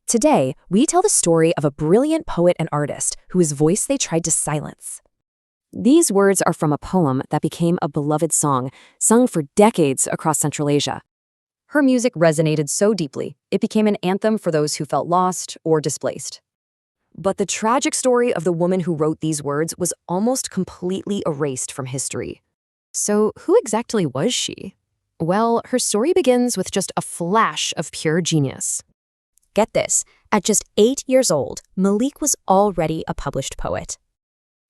Today, we tell the story of a brilliant poet and artist whose voice they tried to silence. These words are from a poem that became a beloved song, sung for decades across Central Asia. Her music resonated so deeply, it became an anthem for those who felt lost or displaced. But the tragic story of the woman who wrote these words was almost completely erased from history. So who exactly was she? Well, her story begins with just a flash of pure genius. Get this, at just 8 years old, Malike was already a published poet.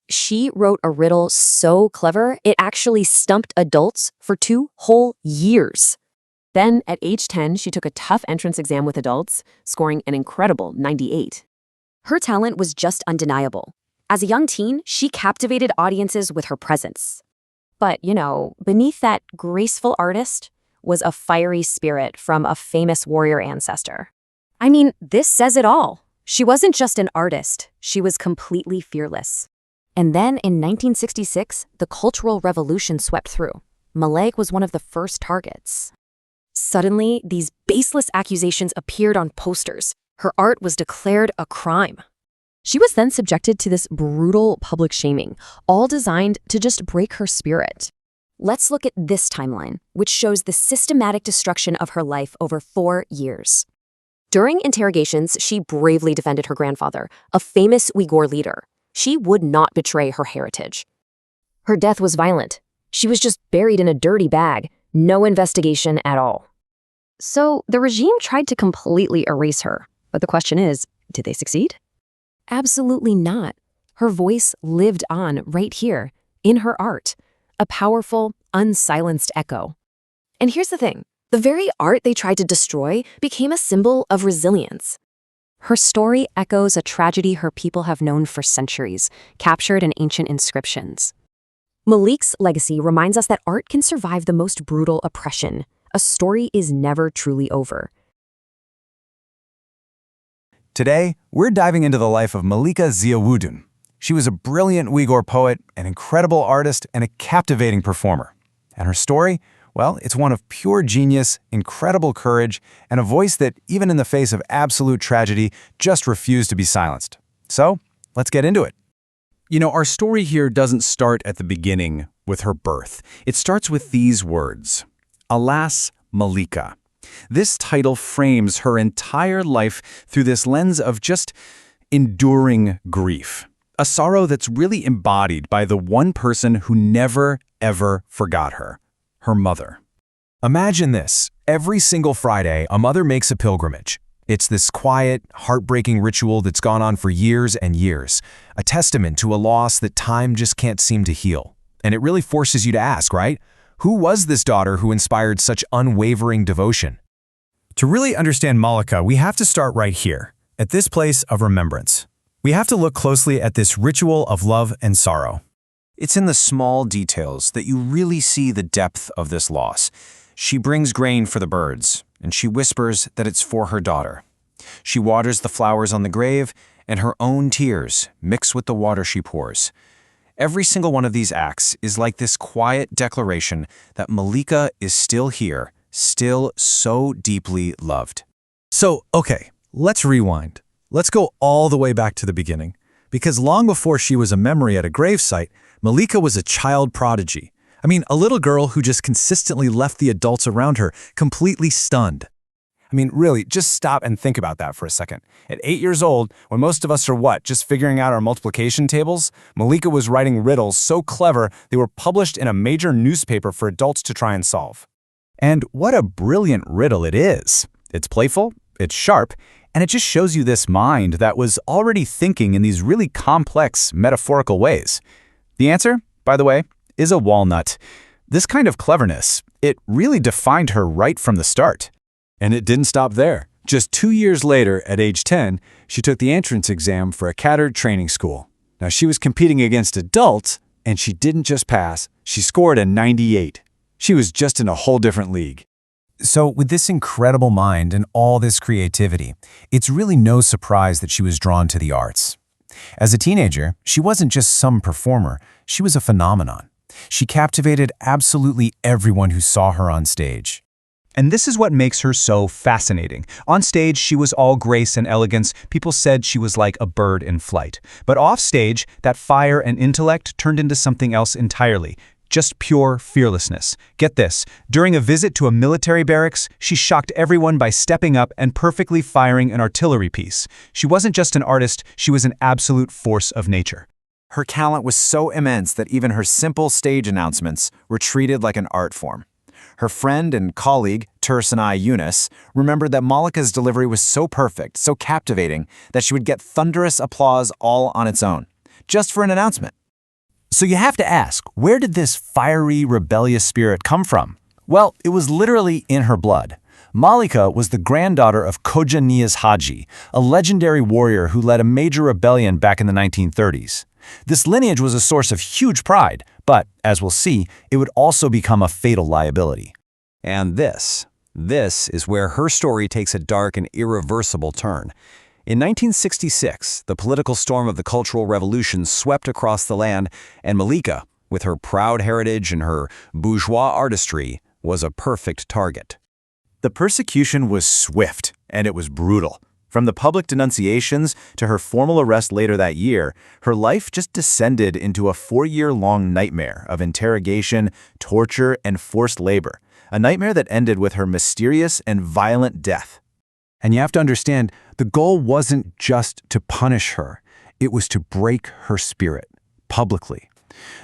She wrote a riddle so clever, it actually stumped adults for 2 whole years. Then, at age 10, she took a tough entrance exam with adults, scoring an incredible 98. Her talent was just undeniable. As a young teen, she captivated audiences with her presence. But, beneath that graceful artist was a fiery spirit from a famous warrior ancestor. I mean, this says it all. She wasn't just an artist, she was completely fearless. And then in 1966, the Cultural Revolution swept through. Malike was one of the first targets. Suddenly, these baseless accusations appeared on posters. Her art was declared a crime. She was then subjected to this brutal public shaming, all designed to just break her spirit. Let's look at this timeline, which shows the systematic destruction of her life over 4 years. During interrogations, she bravely defended her grandfather, a famous Uyghur leader. She would not betray her heritage. Her death was violent. She was just buried in a dirty bag, no investigation at all. So the regime tried to completely erase her. But the question is, did they succeed? Absolutely not. Her voice lived on right here, in her art, a powerful, unsilenced echo. And here's the thing. The very art they tried to destroy became a symbol of resilience. Her story echoes a tragedy her people have known for centuries, captured in ancient inscriptions. Malike's legacy reminds us that art can survive the most brutal oppression. A story is never truly over. Today, we're diving into the life of Malike Ziyawudun. She was a brilliant Uyghur poet, an incredible artist, and a captivating performer. And her story? Well, it's one of pure genius, incredible courage, and a voice that, even in the face of absolute tragedy, just refused to be silenced. So, let's get into it. Our story here doesn't start at the beginning with her birth. It starts with these words, Alas, Malike. This title frames her entire life through this lens of just enduring grief, a sorrow that's really embodied by the one person who never, ever forgot her. Her mother. Imagine this. Every single Friday, a mother makes a pilgrimage. It's this quiet, heartbreaking ritual that's gone on for years and years, a testament to a loss that time just can't seem to heal. And it really forces you to ask, right? Who was this daughter who inspired such unwavering devotion? To really understand Malike, we have to start right here, at this place of remembrance. We have to look closely at this ritual of love and sorrow. It's in the small details that you really see the depth of this loss. She brings grain for the birds, and she whispers that it's for her daughter. She waters the flowers on the grave, and her own tears mix with the water she pours. Every single one of these acts is like this quiet declaration that Malike is still here, still so deeply loved. So, okay, let's rewind. Let's go all the way back to the beginning. Because long before she was a memory at a gravesite, Malike was a child prodigy. I mean, a little girl who just consistently left the adults around her completely stunned. I mean, really, just stop and think about that for a second. At 8 years old, when most of us are just figuring out our multiplication tables, Malike was writing riddles so clever they were published in a major newspaper for adults to try and solve. And what a brilliant riddle it is. It's playful, it's sharp, and it just shows you this mind that was already thinking in these really complex, metaphorical ways. The answer, by the way, is a walnut. This kind of cleverness, it really defined her right from the start. And it didn't stop there. Just 2 years later, at age 10, she took the entrance exam for a catered training school. Now, she was competing against adults, and she didn't just pass, she scored a 98. She was just in a whole different league. So with this incredible mind and all this creativity, it's really no surprise that she was drawn to the arts. As a teenager, she wasn't just some performer, she was a phenomenon. She captivated absolutely everyone who saw her on stage. And this is what makes her so fascinating. On stage, she was all grace and elegance. People said she was like a bird in flight. But off stage, that fire and intellect turned into something else entirely. Just pure fearlessness. Get this, during a visit to a military barracks, she shocked everyone by stepping up and perfectly firing an artillery piece. She wasn't just an artist, she was an absolute force of nature. Her talent was so immense that even her simple stage announcements were treated like an art form. Her friend and colleague, Seni Eslemen, remembered that Malike's delivery was so perfect, so captivating, that she would get thunderous applause all on its own, just for an announcement. So you have to ask, where did this fiery, rebellious spirit come from? Well, it was literally in her blood. Malike was the granddaughter of Hoca Niyaz Haci, a legendary warrior who led a major rebellion back in the 1930s. This lineage was a source of huge pride, but, as we'll see, it would also become a fatal liability. And this is where her story takes a dark and irreversible turn. In 1966, the political storm of the Cultural Revolution swept across the land, and Malike, with her proud heritage and her bourgeois artistry, was a perfect target. The persecution was swift, and it was brutal. From the public denunciations to her formal arrest later that year, her life just descended into a 4-year-long nightmare of interrogation, torture, and forced labor, a nightmare that ended with her mysterious and violent death. And you have to understand, the goal wasn't just to punish her, it was to break her spirit, publicly.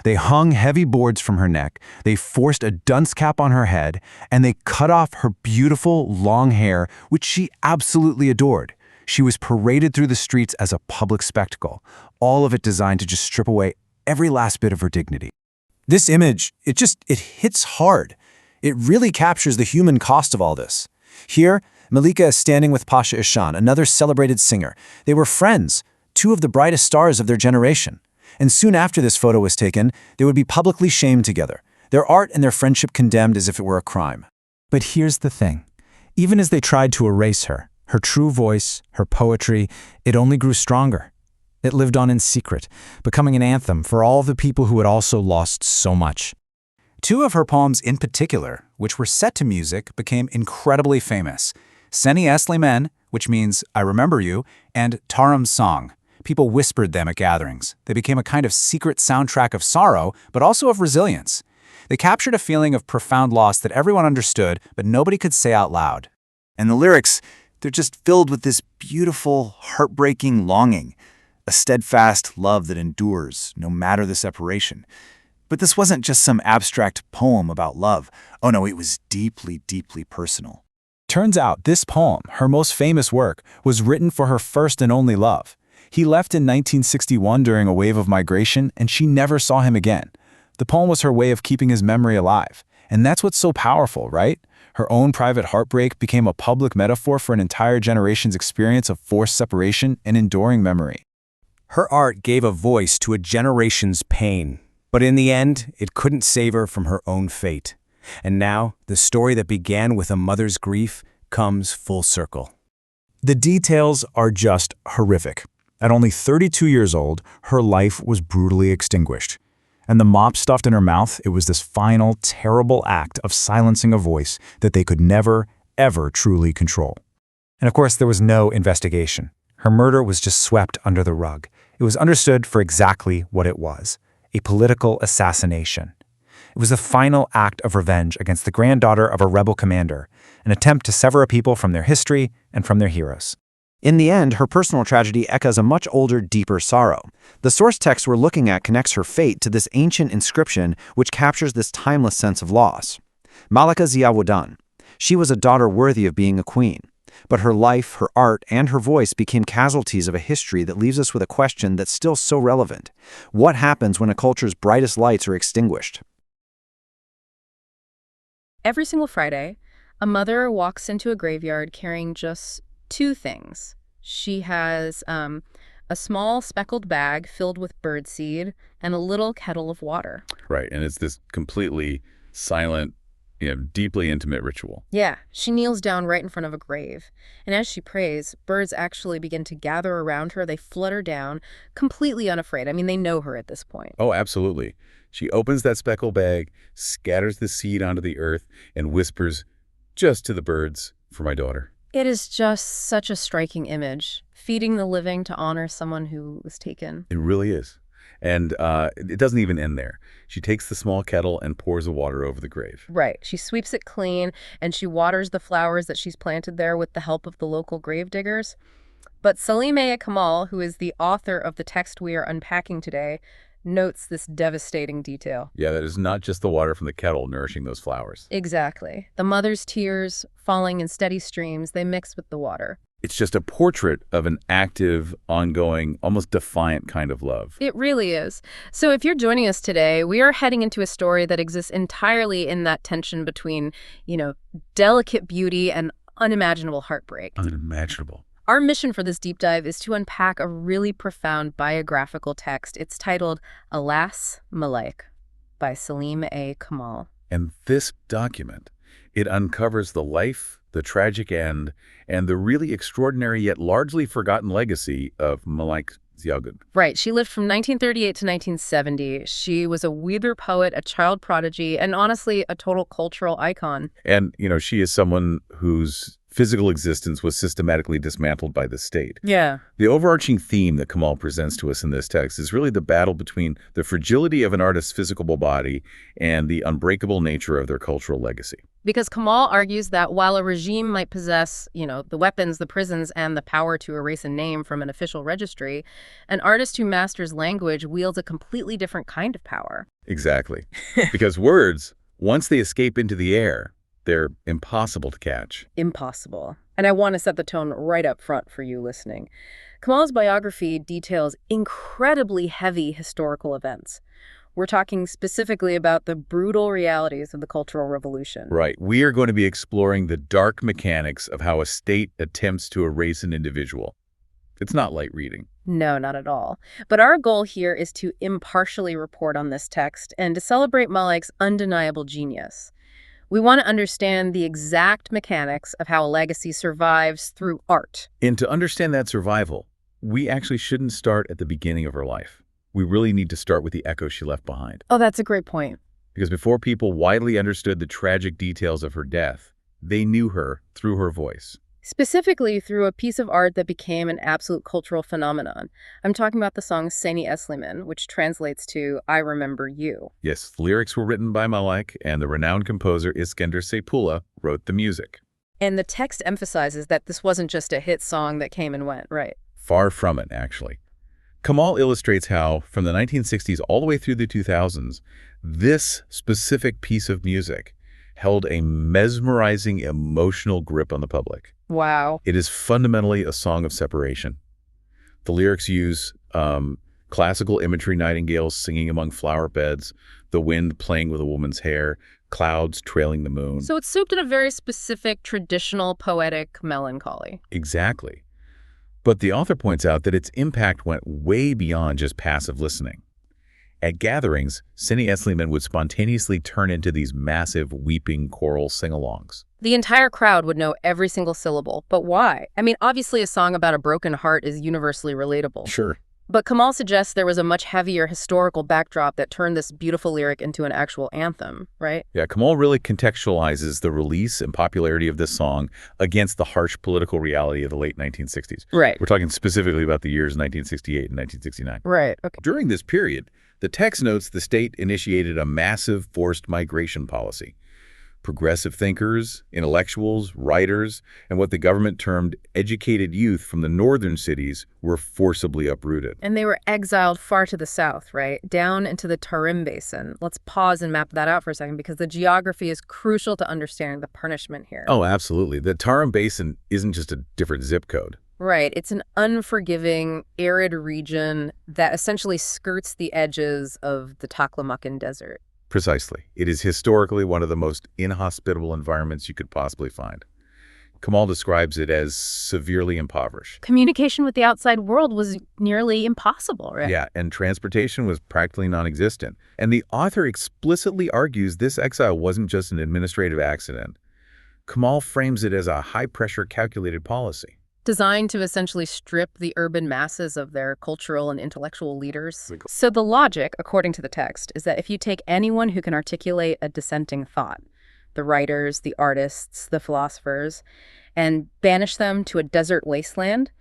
They hung heavy boards from her neck, they forced a dunce cap on her head, and they cut off her beautiful, long hair, which she absolutely adored. She was paraded through the streets as a public spectacle, all of it designed to just strip away every last bit of her dignity. This image, it hits hard. It really captures the human cost of all this. Here, Malike is standing with Pasha Ishan, another celebrated singer. They were friends, two of the brightest stars of their generation. And soon after this photo was taken, they would be publicly shamed together, their art and their friendship condemned as if it were a crime. But here's the thing. Even as they tried to erase her true voice, her poetry, it only grew stronger. It lived on in secret, becoming an anthem for all the people who had also lost so much. Two of her poems in particular, which were set to music, became incredibly famous. Seni Eslemen, which means I remember you, and Tarim Song. People whispered them at gatherings. They became a kind of secret soundtrack of sorrow, but also of resilience. They captured a feeling of profound loss that everyone understood, but nobody could say out loud. And the lyrics, they're just filled with this beautiful, heartbreaking longing, a steadfast love that endures, no matter the separation. But this wasn't just some abstract poem about love. Oh no, it was deeply, deeply personal. Turns out this poem, her most famous work, was written for her first and only love. He left in 1961 during a wave of migration, and she never saw him again. The poem was her way of keeping his memory alive. And that's what's so powerful, right? Her own private heartbreak became a public metaphor for an entire generation's experience of forced separation and enduring memory. Her art gave a voice to a generation's pain, but in the end, it couldn't save her from her own fate. And now, the story that began with a mother's grief comes full circle. The details are just horrific. At only 32 years old, her life was brutally extinguished. And the mop stuffed in her mouth, it was this final, terrible act of silencing a voice that they could never, ever truly control. And of course, there was no investigation. Her murder was just swept under the rug. It was understood for exactly what it was, a political assassination. It was the final act of revenge against the granddaughter of a rebel commander, an attempt to sever a people from their history and from their heroes. In the end, her personal tragedy echoes a much older, deeper sorrow. The source text we're looking at connects her fate to this ancient inscription which captures this timeless sense of loss. Malike Ziyawudun. She was a daughter worthy of being a queen. But her life, her art, and her voice became casualties of a history that leaves us with a question that's still so relevant. What happens when a culture's brightest lights are extinguished? Every single Friday, a mother walks into a graveyard carrying just two things. She has a small speckled bag filled with birdseed and a little kettle of water. Right, and it's this completely silent, deeply intimate ritual. Yeah, she kneels down right in front of a grave. And as she prays, birds actually begin to gather around her. They flutter down, completely unafraid. I mean, they know her at this point. Oh, absolutely. She opens that speckle bag, scatters the seed onto the earth, and whispers, Just to the birds for my daughter. It is just such a striking image, feeding the living to honor someone who was taken. It really is. And it doesn't even end there. She takes the small kettle and pours the water over the grave. Right. She sweeps it clean, and she waters the flowers that she's planted there with the help of the local grave diggers. But Salime Kamal, who is the author of the text we are unpacking today, notes this devastating detail. Yeah, that is not just the water from the kettle nourishing those flowers. Exactly. The mother's tears, falling in steady streams, they mix with the water. It's just a portrait of an active, ongoing, almost defiant kind of love. It really is. So if you're joining us today, we are heading into a story that exists entirely in that tension between, delicate beauty and unimaginable heartbreak. Unimaginable. Our mission for this deep dive is to unpack a really profound biographical text. It's titled Alas, Malike by Salim A. Kamal. And this document, it uncovers the life, the tragic end, and the really extraordinary yet largely forgotten legacy of Malike Ziyawudun. Right. She lived from 1938 to 1970. She was a Uyghur poet, a child prodigy, and honestly, a total cultural icon. And, she is someone whose physical existence was systematically dismantled by the state. Yeah. The overarching theme that Kamal presents to us in this text is really the battle between the fragility of an artist's physical body and the unbreakable nature of their cultural legacy. Because Kamal argues that while a regime might possess, the weapons, the prisons, and the power to erase a name from an official registry, an artist who masters language wields a completely different kind of power. Exactly. Because words, once they escape into the air, they're impossible to catch. Impossible. And I want to set the tone right up front for you listening. Kamal's biography details incredibly heavy historical events. We're talking specifically about the brutal realities of the Cultural Revolution. Right. We are going to be exploring the dark mechanics of how a state attempts to erase an individual. It's not light reading. No, not at all. But our goal here is to impartially report on this text and to celebrate Malike's undeniable genius. We want to understand the exact mechanics of how a legacy survives through art. And to understand that survival, we actually shouldn't start at the beginning of her life. We really need to start with the echo she left behind. Oh, that's a great point. Because before people widely understood the tragic details of her death, they knew her through her voice. Specifically through a piece of art that became an absolute cultural phenomenon. I'm talking about the song Seni Eslemen, which translates to I Remember You. Yes, the lyrics were written by Malike, and the renowned composer Iskender Seyfullah wrote the music. And the text emphasizes that this wasn't just a hit song that came and went, right? Far from it, actually. Kamal illustrates how, from the 1960s all the way through the 2000s, this specific piece of music held a mesmerizing emotional grip on the public. Wow. It is fundamentally a song of separation. The lyrics use classical imagery, nightingales singing among flower beds, the wind playing with a woman's hair, clouds trailing the moon. So it's soaked in a very specific, traditional, poetic melancholy. Exactly. But the author points out that its impact went way beyond just passive listening. At gatherings, Seni Eslemen would spontaneously turn into these massive, weeping choral sing-alongs. The entire crowd would know every single syllable. But why? I mean, obviously a song about a broken heart is universally relatable. Sure. But Kamal suggests there was a much heavier historical backdrop that turned this beautiful lyric into an actual anthem, right? Yeah, Kamal really contextualizes the release and popularity of this song against the harsh political reality of the late 1960s. Right. We're talking specifically about the years 1968 and 1969. Right, okay. During this period, the text notes the state initiated a massive forced migration policy. Progressive thinkers, intellectuals, writers, and what the government termed educated youth from the northern cities were forcibly uprooted. And they were exiled far to the south, right? Down into the Tarim Basin. Let's pause and map that out for a second because the geography is crucial to understanding the punishment here. Oh, absolutely. The Tarim Basin isn't just a different zip code. Right. It's an unforgiving, arid region that essentially skirts the edges of the Taklamakan Desert. Precisely. It is historically one of the most inhospitable environments you could possibly find. Kamal describes it as severely impoverished. Communication with the outside world was nearly impossible, right? Yeah, and transportation was practically non-existent. And the author explicitly argues this exile wasn't just an administrative accident. Kamal frames it as a high-pressure calculated policy. Designed to essentially strip the urban masses of their cultural and intellectual leaders. So the logic, according to the text, is that if you take anyone who can articulate a dissenting thought, the writers, the artists, the philosophers, and banish them to a desert wasteland,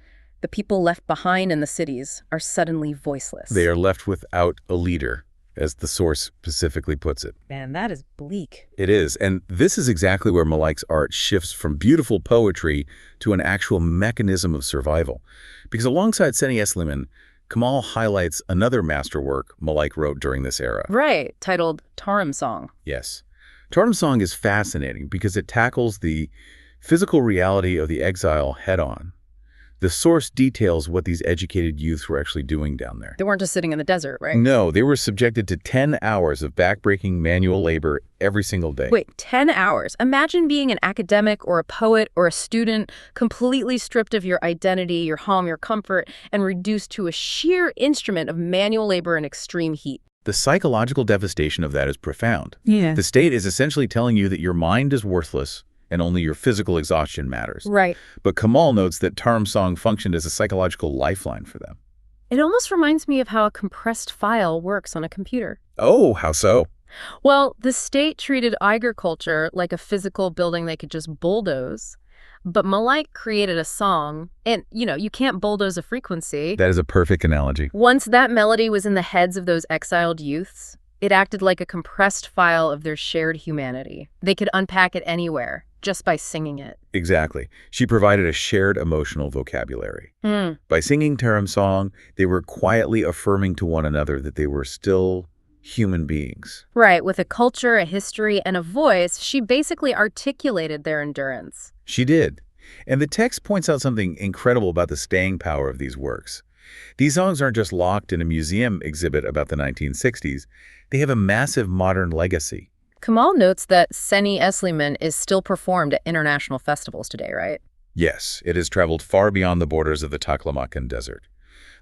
the people left behind in the cities are suddenly voiceless. They are left without a leader, as the source specifically puts it. Man, that is bleak. It is, and this is exactly where Malike's art shifts from beautiful poetry to an actual mechanism of survival. Because alongside Seni Eslemen, Kamal highlights another masterwork Malike wrote during this era. Right, titled Tarim Song. Yes. Tarim Song is fascinating because it tackles the physical reality of the exile head-on. The source details what these educated youths were actually doing down there. They weren't just sitting in the desert, right? No, they were subjected to 10 hours of backbreaking manual labor every single day. Wait, 10 hours? Imagine being an academic or a poet or a student, completely stripped of your identity, your home, your comfort, and reduced to a sheer instrument of manual labor in extreme heat. The psychological devastation of that is profound. Yeah. The state is essentially telling you that your mind is worthless and only your physical exhaustion matters. Right. But Kamal notes that Tarim Song functioned as a psychological lifeline for them. It almost reminds me of how a compressed file works on a computer. Oh, how so? Well, the state treated Uyghur culture like a physical building they could just bulldoze. But Malike created a song, and, you can't bulldoze a frequency. That is a perfect analogy. Once that melody was in the heads of those exiled youths, it acted like a compressed file of their shared humanity. They could unpack it anywhere, just by singing it. Exactly. She provided a shared emotional vocabulary. By singing Tarim Song, they were quietly affirming to one another that they were still human beings. Right. With a culture, a history, and a voice, she basically articulated their endurance. She did. And the text points out something incredible about the staying power of these works. These songs aren't just locked in a museum exhibit about the 1960s. They have a massive modern legacy. Kamal notes that Seni Eslemen is still performed at international festivals today, right? Yes, it has traveled far beyond the borders of the Taklamakan Desert.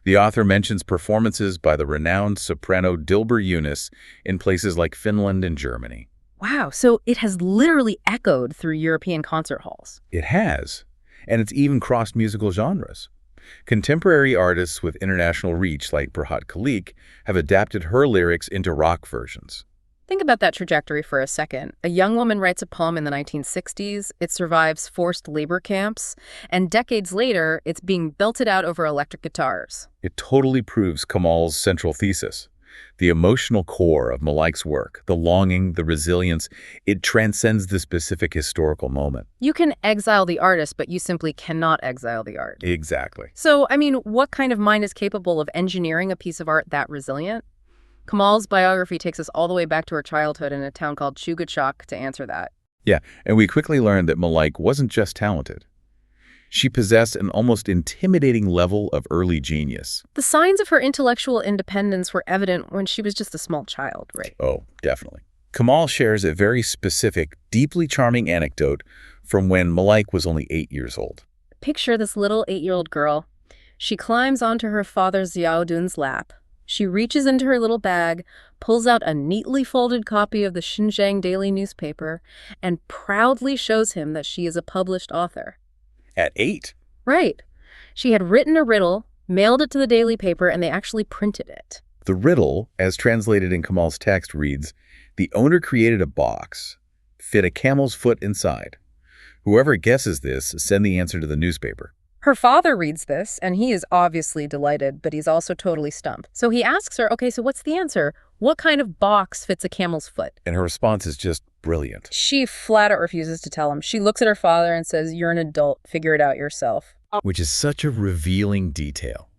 The author mentions performances by the renowned soprano Dilber Yunus in places like Finland and Germany. Wow, so it has literally echoed through European concert halls. It has, and it's even crossed musical genres. Contemporary artists with international reach like Berhat Kalik have adapted her lyrics into rock versions. Think about that trajectory for a second. A young woman writes a poem in the 1960s, it survives forced labor camps, and decades later, it's being belted out over electric guitars. It totally proves Kamal's central thesis. The emotional core of Malike's work, the longing, the resilience, it transcends the specific historical moment. You can exile the artist, but you simply cannot exile the art. Exactly. So, what kind of mind is capable of engineering a piece of art that resilient? Kamal's biography takes us all the way back to her childhood in a town called Chugachak to answer that. Yeah, and we quickly learned that Malike wasn't just talented. She possessed an almost intimidating level of early genius. The signs of her intellectual independence were evident when she was just a small child, right? Oh, definitely. Kamal shares a very specific, deeply charming anecdote from when Malike was only 8 years old. Picture this little 8-year-old girl. She climbs onto her father Ziyawudun's lap. She reaches into her little bag, pulls out a neatly folded copy of the Xinjiang daily newspaper, and proudly shows him that she is a published author. At 8? Right. She had written a riddle, mailed it to the daily paper, and they actually printed it. The riddle, as translated in Kamal's text, reads, "The owner created a box, fit a camel's foot inside. Whoever guesses this, send the answer to the newspaper." Her father reads this, and he is obviously delighted, but he's also totally stumped. So he asks her, okay, so what's the answer? What kind of box fits a camel's foot? And her response is just brilliant. She flat out refuses to tell him. She looks at her father and says, "You're an adult, figure it out yourself." Which is such a revealing detail.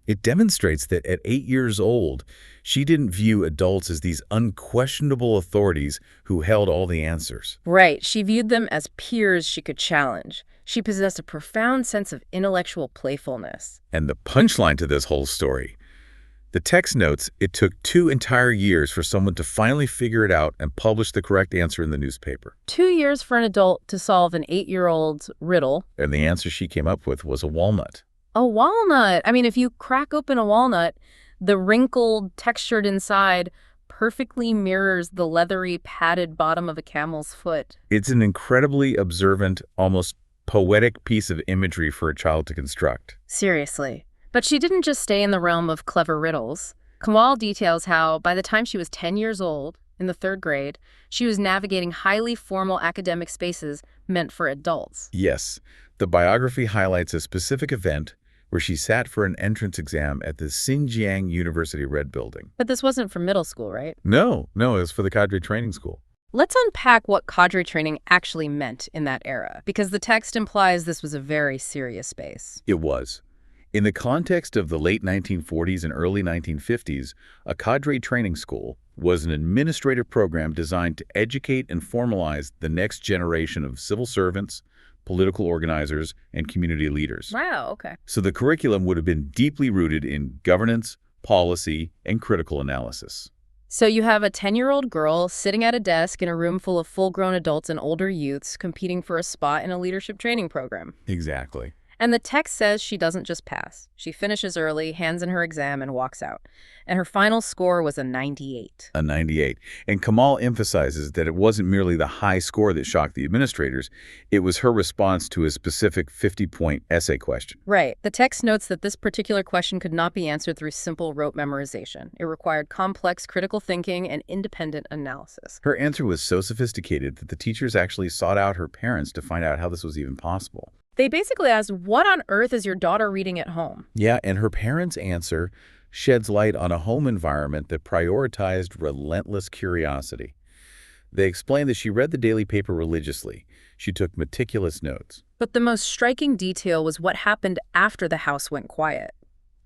It demonstrates that at 8 years old, she didn't view adults as these unquestionable authorities who held all the answers. Right. She viewed them as peers she could challenge. She possessed a profound sense of intellectual playfulness. And the punchline to this whole story, the text notes it took 2 entire years for someone to finally figure it out and publish the correct answer in the newspaper. 2 years for an adult to solve an 8-year-old's riddle. And the answer she came up with was a walnut. A walnut. If you crack open a walnut, the wrinkled, textured inside perfectly mirrors the leathery, padded bottom of a camel's foot. It's an incredibly observant, almost poetic piece of imagery for a child to construct. Seriously. But she didn't just stay in the realm of clever riddles. Kamal details how, by the time she was 10 years old, in the 3rd grade, she was navigating highly formal academic spaces meant for adults. Yes, the biography highlights a specific event where she sat for an entrance exam at the Xinjiang University Red Building. But this wasn't for middle school, right? No, it was for the cadre training school. Let's unpack what cadre training actually meant in that era, because the text implies this was a very serious space. It was. In the context of the late 1940s and early 1950s, a cadre training school was an administrative program designed to educate and formalize the next generation of civil servants, political organizers, and community leaders. Wow, okay. So the curriculum would have been deeply rooted in governance, policy, and critical analysis. So you have a 10-year-old girl sitting at a desk in a room full of full-grown adults and older youths competing for a spot in a leadership training program. Exactly. And the text says she doesn't just pass. She finishes early, hands in her exam, and walks out. And her final score was a 98. A 98. And Kamal emphasizes that it wasn't merely the high score that shocked the administrators. It was her response to a specific 50-point essay question. Right. The text notes that this particular question could not be answered through simple rote memorization. It required complex critical thinking and independent analysis. Her answer was so sophisticated that the teachers actually sought out her parents to find out how this was even possible. They basically asked, what on earth is your daughter reading at home? Yeah, and her parents' answer sheds light on a home environment that prioritized relentless curiosity. They explained that she read the daily paper religiously. She took meticulous notes. But the most striking detail was what happened after the house went quiet.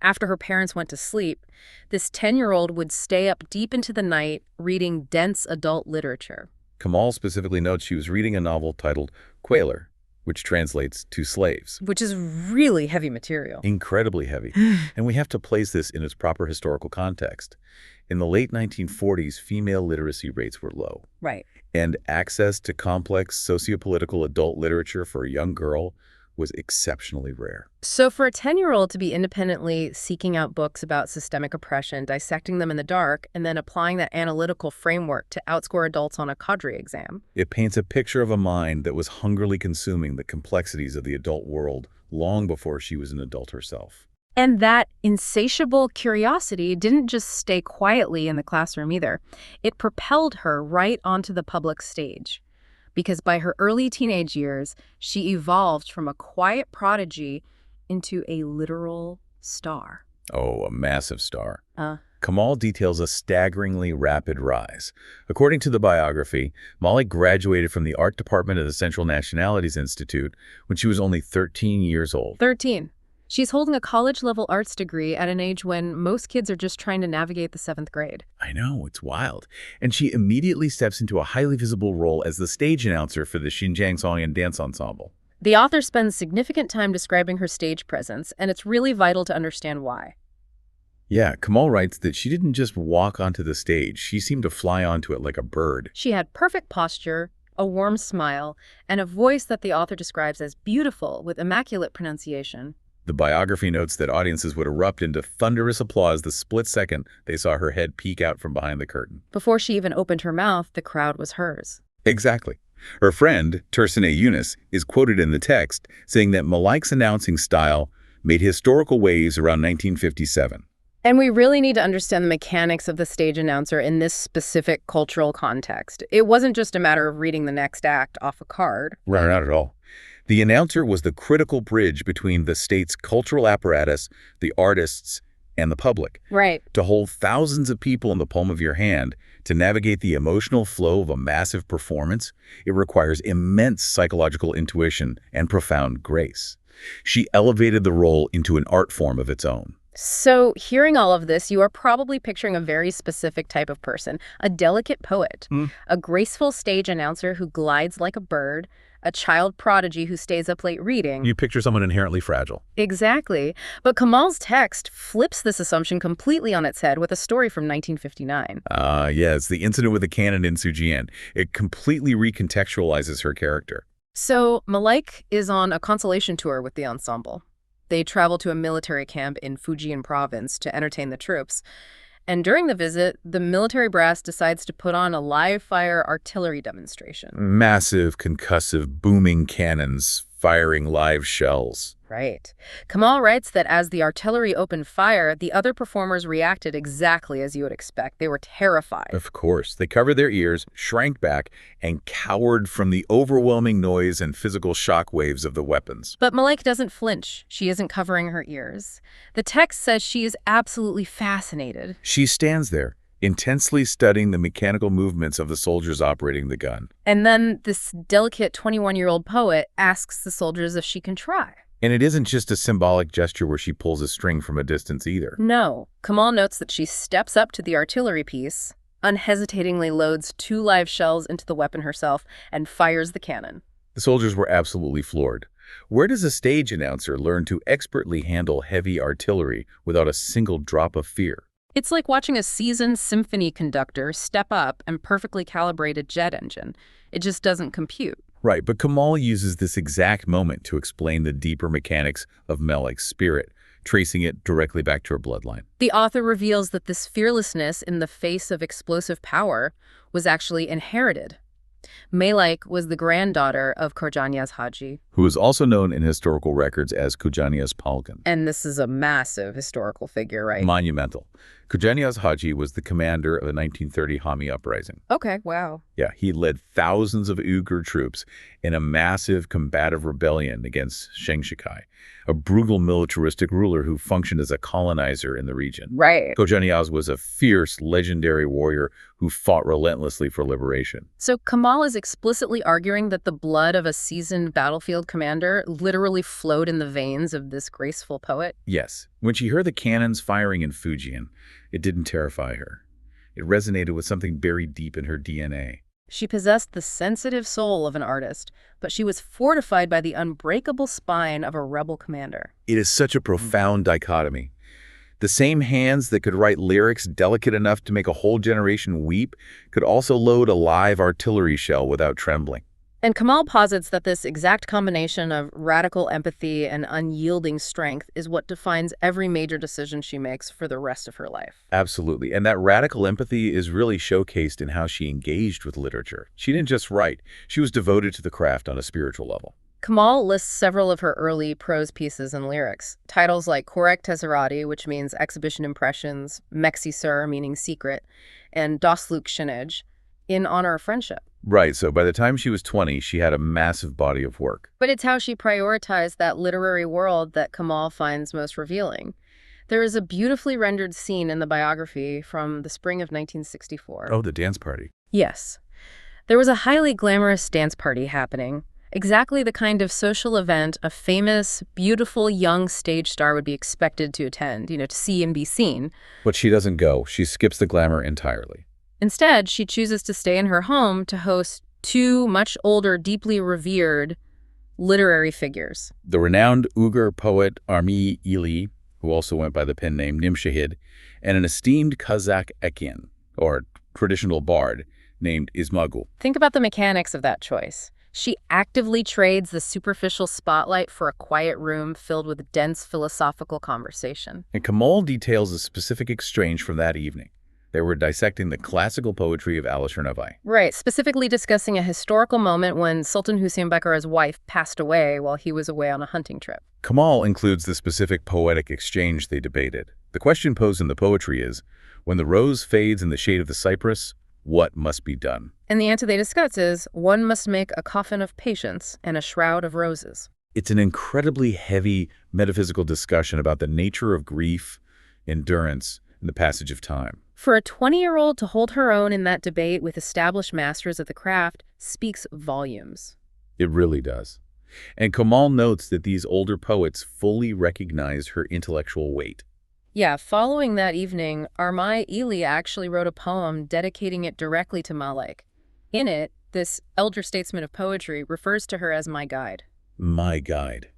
After her parents went to sleep, this 10-year-old would stay up deep into the night reading dense adult literature. Kamal specifically notes she was reading a novel titled Quailer, which translates to slaves. Which is really heavy material. Incredibly heavy. And we have to place this in its proper historical context. In the late 1940s, female literacy rates were low. Right. And access to complex sociopolitical adult literature for a young girl was exceptionally rare. So for a 10-year-old to be independently seeking out books about systemic oppression, dissecting them in the dark, and then applying that analytical framework to outscore adults on a cadre exam. It paints a picture of a mind that was hungrily consuming the complexities of the adult world long before she was an adult herself. And that insatiable curiosity didn't just stay quietly in the classroom either. It propelled her right onto the public stage. Because by her early teenage years, she evolved from a quiet prodigy into a literal star. Oh, a massive star. Kamal details a staggeringly rapid rise. According to the biography, Malike graduated from the art department of the Central Nationalities Institute when she was only 13 years old. 13. She's holding a college-level arts degree at an age when most kids are just trying to navigate the 7th grade. I know, it's wild. And she immediately steps into a highly visible role as the stage announcer for the Xinjiang Song and Dance Ensemble. The author spends significant time describing her stage presence, and it's really vital to understand why. Yeah, Kamal writes that she didn't just walk onto the stage, she seemed to fly onto it like a bird. She had perfect posture, a warm smile, and a voice that the author describes as beautiful with immaculate pronunciation. The biography notes that audiences would erupt into thunderous applause the split second they saw her head peek out from behind the curtain. Before she even opened her mouth, the crowd was hers. Exactly. Her friend, Tersine Yunus, is quoted in the text saying that Malike's announcing style made historical waves around 1957. And we really need to understand the mechanics of the stage announcer in this specific cultural context. It wasn't just a matter of reading the next act off a card. Right, not at all. The announcer was the critical bridge between the state's cultural apparatus, the artists, and the public. Right. To hold thousands of people in the palm of your hand, to navigate the emotional flow of a massive performance, it requires immense psychological intuition and profound grace. She elevated the role into an art form of its own. So, hearing all of this, you are probably picturing a very specific type of person, a delicate poet, a graceful stage announcer who glides like a bird, a child prodigy who stays up late reading. You picture someone inherently fragile. Exactly. But Kamal's text flips this assumption completely on its head with a story from 1959. Yeah, it's the incident with the cannon in Fujian. It completely recontextualizes her character. So, Malike is on a consolation tour with the ensemble. They travel to a military camp in Fujian province to entertain the troops. And during the visit, the military brass decides to put on a live-fire artillery demonstration. Massive, concussive, booming cannons firing live shells. Right. Kamal writes that as the artillery opened fire, the other performers reacted exactly as you would expect. They were terrified. Of course, they covered their ears, shrank back, and cowered from the overwhelming noise and physical shock waves of the weapons. But Malike doesn't flinch. She isn't covering her ears. The text says she is absolutely fascinated. She stands there, intensely studying the mechanical movements of the soldiers operating the gun. And then this delicate 21-year-old poet asks the soldiers if she can try. And it isn't just a symbolic gesture where she pulls a string from a distance either. No. Kamal notes that she steps up to the artillery piece, unhesitatingly loads 2 live shells into the weapon herself, and fires the cannon. The soldiers were absolutely floored. Where does a stage announcer learn to expertly handle heavy artillery without a single drop of fear? It's like watching a seasoned symphony conductor step up and perfectly calibrate a jet engine. It just doesn't compute. Right, but Kamal uses this exact moment to explain the deeper mechanics of Malike's spirit, tracing it directly back to her bloodline. The author reveals that this fearlessness in the face of explosive power was actually inherited. Malike was the granddaughter of Khurjaniaz Haji. Who is also known in historical records as Khurjaniaz Palkan. And this is a massive historical figure, right? Monumental. Khurjaniaz Haji was the commander of the 1930 Hami uprising. Okay, wow. Yeah, he led thousands of Uyghur troops in a massive combative rebellion against Chiang Kai, a brutal militaristic ruler who functioned as a colonizer in the region. Right. Khurjaniaz was a fierce, legendary warrior who fought relentlessly for liberation. So Kamal is explicitly arguing that the blood of a seasoned battlefield commander literally flowed in the veins of this graceful poet? Yes. When she heard the cannons firing in Fujian, it didn't terrify her. It resonated with something buried deep in her DNA. She possessed the sensitive soul of an artist, but she was fortified by the unbreakable spine of a rebel commander. It is such a profound dichotomy. The same hands that could write lyrics delicate enough to make a whole generation weep could also load a live artillery shell without trembling. And Kamal posits that this exact combination of radical empathy and unyielding strength is what defines every major decision she makes for the rest of her life. Absolutely. And that radical empathy is really showcased in how she engaged with literature. She didn't just write. She was devoted to the craft on a spiritual level. Kamal lists several of her early prose pieces and lyrics. Titles like Korek Tezarati, which means exhibition impressions, Mexi Sur, meaning secret, and Dosluk Shinij, in honor of friendship. Right, so by the time she was 20, she had a massive body of work. But it's how she prioritized that literary world that Kamal finds most revealing. There is a beautifully rendered scene in the biography from the spring of 1964. Oh, the dance party. Yes. There was a highly glamorous dance party happening, exactly the kind of social event a famous, beautiful young stage star would be expected to attend, to see and be seen. But she doesn't go. She skips the glamour entirely. Instead, she chooses to stay in her home to host 2 much older, deeply revered literary figures. The renowned Uyghur poet Armi Ili, who also went by the pen name Nimshahid, and an esteemed Kazakh Ekian, or traditional bard, named Ismagul. Think about the mechanics of that choice. She actively trades the superficial spotlight for a quiet room filled with dense philosophical conversation. And Kamal details a specific exchange from that evening. They were dissecting the classical poetry of Al-Shernavai. Right, specifically discussing a historical moment when Sultan Hussein Bakar's wife passed away while he was away on a hunting trip. Kamal includes the specific poetic exchange they debated. The question posed in the poetry is, when the rose fades in the shade of the cypress, what must be done? And the answer they discuss is, one must make a coffin of patience and a shroud of roses. It's an incredibly heavy metaphysical discussion about the nature of grief, endurance, and the passage of time. For a 20-year-old to hold her own in that debate with established masters of the craft speaks volumes. It really does. And Kamal notes that these older poets fully recognized her intellectual weight. Yeah, following that evening, Armi Ili actually wrote a poem dedicating it directly to Malike. In it, this elder statesman of poetry refers to her as my guide. My guide.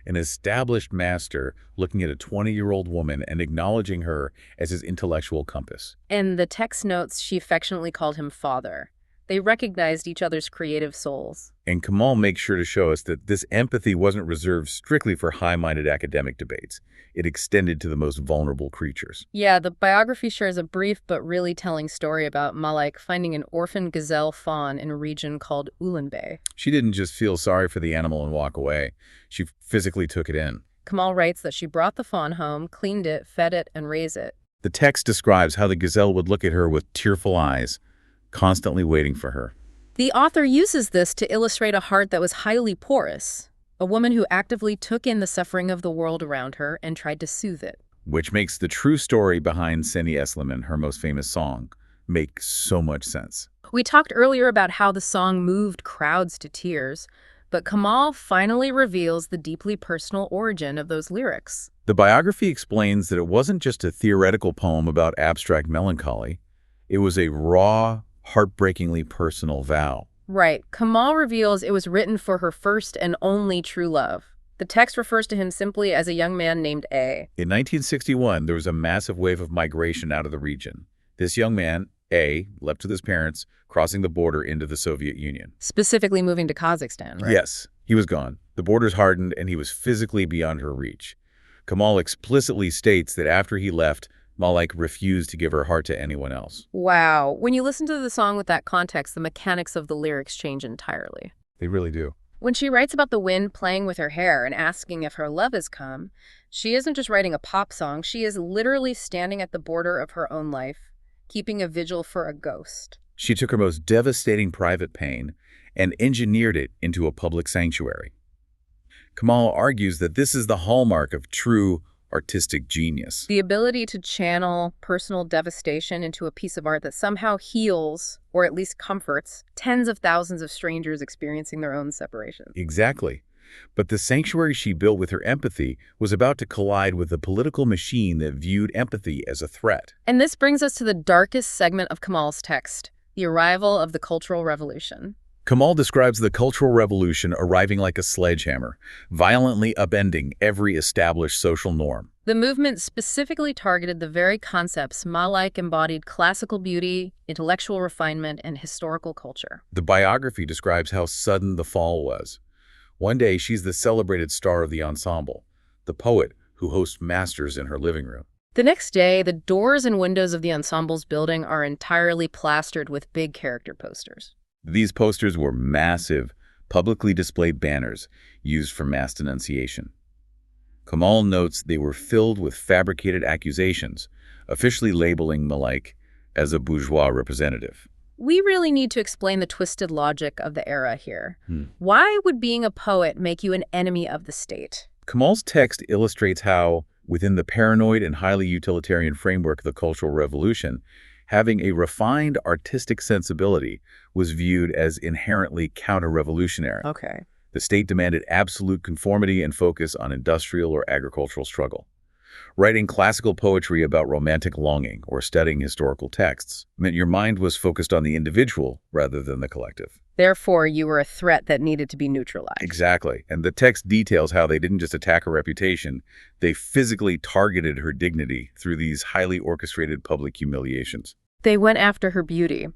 An established master looking at a 20-year-old woman and acknowledging her as his intellectual compass. And the text notes she affectionately called him father. They recognized each other's creative souls. And Kamal makes sure to show us that this empathy wasn't reserved strictly for high-minded academic debates. It extended to the most vulnerable creatures. Yeah, the biography shares a brief but really telling story about Malike finding an orphaned gazelle fawn in a region called Ulaanbaatar. She didn't just feel sorry for the animal and walk away. She physically took it in. Kamal writes that she brought the fawn home, cleaned it, fed it, and raised it. The text describes how the gazelle would look at her with tearful eyes, constantly waiting for her. The author uses this to illustrate a heart that was highly porous, a woman who actively took in the suffering of the world around her and tried to soothe it. Which makes the true story behind Seni Eslemen, her most famous song, make so much sense. We talked earlier about how the song moved crowds to tears, but Kamal finally reveals the deeply personal origin of those lyrics. The biography explains that it wasn't just a theoretical poem about abstract melancholy. It was a raw, heartbreakingly personal vow. Right. Kamal reveals it was written for her first and only true love. The text refers to him simply as a young man named A. In 1961, there was a massive wave of migration out of the region. This young man, A, left with his parents, crossing the border into the Soviet Union. Specifically moving to Kazakhstan, right? Yes, he was gone. The borders hardened, and he was physically beyond her reach. Kamal explicitly states that after he left, Malike refused to give her heart to anyone else. Wow. When you listen to the song with that context, the mechanics of the lyrics change entirely. They really do. When she writes about the wind playing with her hair and asking if her love has come, she isn't just writing a pop song, she is literally standing at the border of her own life, keeping a vigil for a ghost. She took her most devastating private pain and engineered it into a public sanctuary. Kamal argues that this is the hallmark of true artistic genius. The ability to channel personal devastation into a piece of art that somehow heals, or at least comforts, tens of thousands of strangers experiencing their own separation. Exactly. But the sanctuary she built with her empathy was about to collide with a political machine that viewed empathy as a threat. And this brings us to the darkest segment of Kamal's text, the arrival of the Cultural Revolution. Kamal describes the Cultural Revolution arriving like a sledgehammer, violently upending every established social norm. The movement specifically targeted the very concepts Malike embodied: classical beauty, intellectual refinement, and historical culture. The biography describes how sudden the fall was. One day, she's the celebrated star of the ensemble, the poet who hosts masters in her living room. The next day, the doors and windows of the ensemble's building are entirely plastered with big character posters. These posters were massive, publicly displayed banners used for mass denunciation. Kamal notes they were filled with fabricated accusations, officially labeling Malike as a bourgeois representative. We really need to explain the twisted logic of the era here. Why would being a poet make you an enemy of the state? Kamal's text illustrates how, within the paranoid and highly utilitarian framework of the Cultural Revolution, having a refined artistic sensibility was viewed as inherently counter-revolutionary. Okay. The state demanded absolute conformity and focus on industrial or agricultural struggle. Writing classical poetry about romantic longing or studying historical texts meant your mind was focused on the individual rather than the collective. Therefore, you were a threat that needed to be neutralized. Exactly. And the text details how they didn't just attack her reputation, they physically targeted her dignity through these highly orchestrated public humiliations. They went after her beauty.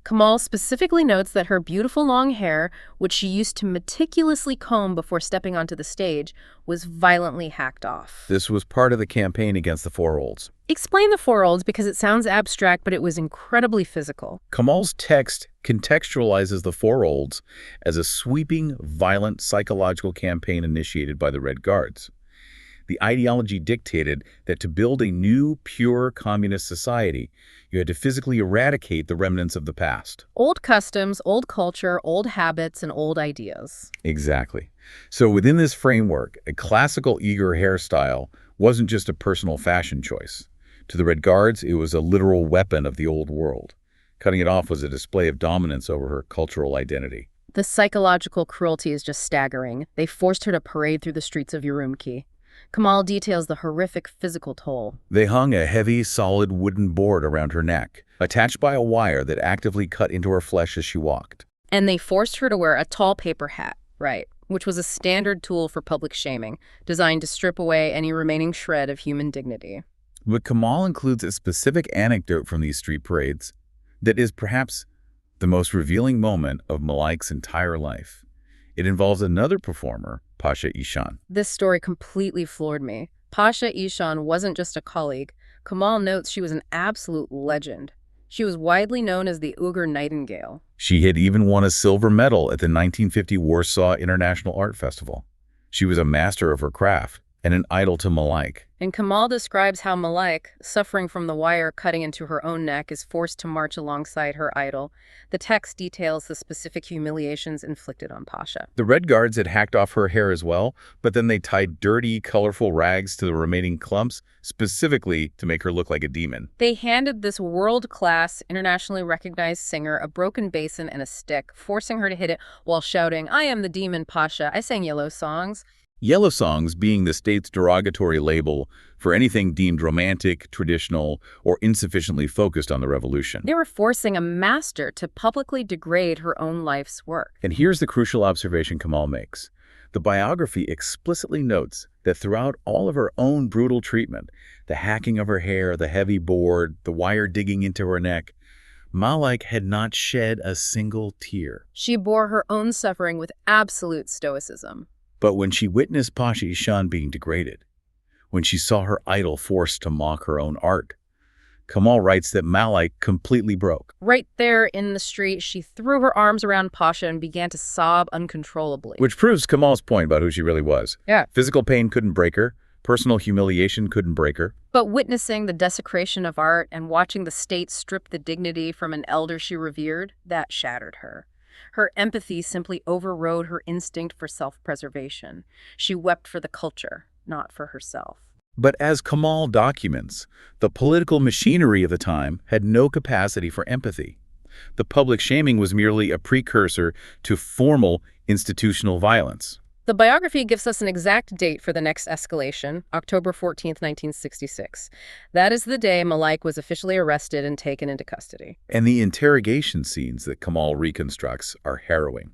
Kamal specifically notes that her beautiful long hair, which she used to meticulously comb before stepping onto the stage, was violently hacked off. This was part of the campaign against the four-olds. Explain the four-olds because it sounds abstract, but it was incredibly physical. Kamal's text contextualizes the four-olds as a sweeping, violent psychological campaign initiated by the Red Guards. The ideology dictated that to build a new, pure communist society, you had to physically eradicate the remnants of the past. Old customs, old culture, old habits, and old ideas. Exactly. So within this framework, a classical Uyghur hairstyle wasn't just a personal fashion choice. To the Red Guards, it was a literal weapon of the old world. Cutting it off was a display of dominance over her cultural identity. The psychological cruelty is just staggering. They forced her to parade through the streets of Urumqi. Kamal details the horrific physical toll. They hung a heavy, solid wooden board around her neck, attached by a wire that actively cut into her flesh as she walked. And they forced her to wear a tall paper hat, right, which was a standard tool for public shaming, designed to strip away any remaining shred of human dignity. But Kamal includes a specific anecdote from these street parades that is perhaps the most revealing moment of Malike's entire life. It involves another performer, Pasha Ishan. This story completely floored me. Pasha Ishan wasn't just a colleague. Kamal notes she was an absolute legend. She was widely known as the Uyghur Nightingale. She had even won a silver medal at the 1950 Warsaw International Art Festival. She was a master of her craft and an idol to Malike. And Kamal describes how Malike, suffering from the wire cutting into her own neck, is forced to march alongside her idol. The text details the specific humiliations inflicted on Pasha. The Red Guards had hacked off her hair as well, but then they tied dirty, colorful rags to the remaining clumps, specifically to make her look like a demon. They handed this world-class, internationally recognized singer a broken basin and a stick, forcing her to hit it while shouting, "I am the demon Pasha. I sang yellow songs." Yellow songs being the state's derogatory label for anything deemed romantic, traditional, or insufficiently focused on the revolution. They were forcing a master to publicly degrade her own life's work. And here's the crucial observation Kamal makes. The biography explicitly notes that throughout all of her own brutal treatment, the hacking of her hair, the heavy board, the wire digging into her neck, Malike had not shed a single tear. She bore her own suffering with absolute stoicism. But when she witnessed Pasha Ishan being degraded, when she saw her idol forced to mock her own art, Kamal writes that Malike completely broke. Right there in the street, she threw her arms around Pasha and began to sob uncontrollably. Which proves Kamal's point about who she really was. Yeah. Physical pain couldn't break her. Personal humiliation couldn't break her. But witnessing the desecration of art and watching the state strip the dignity from an elder she revered, that shattered her. Her empathy simply overrode her instinct for self-preservation. She wept for the culture, not for herself. But as Kamal documents, the political machinery of the time had no capacity for empathy. The public shaming was merely a precursor to formal institutional violence. The biography gives us an exact date for the next escalation, October 14th, 1966. That is the day Malike was officially arrested and taken into custody. And the interrogation scenes that Kamal reconstructs are harrowing.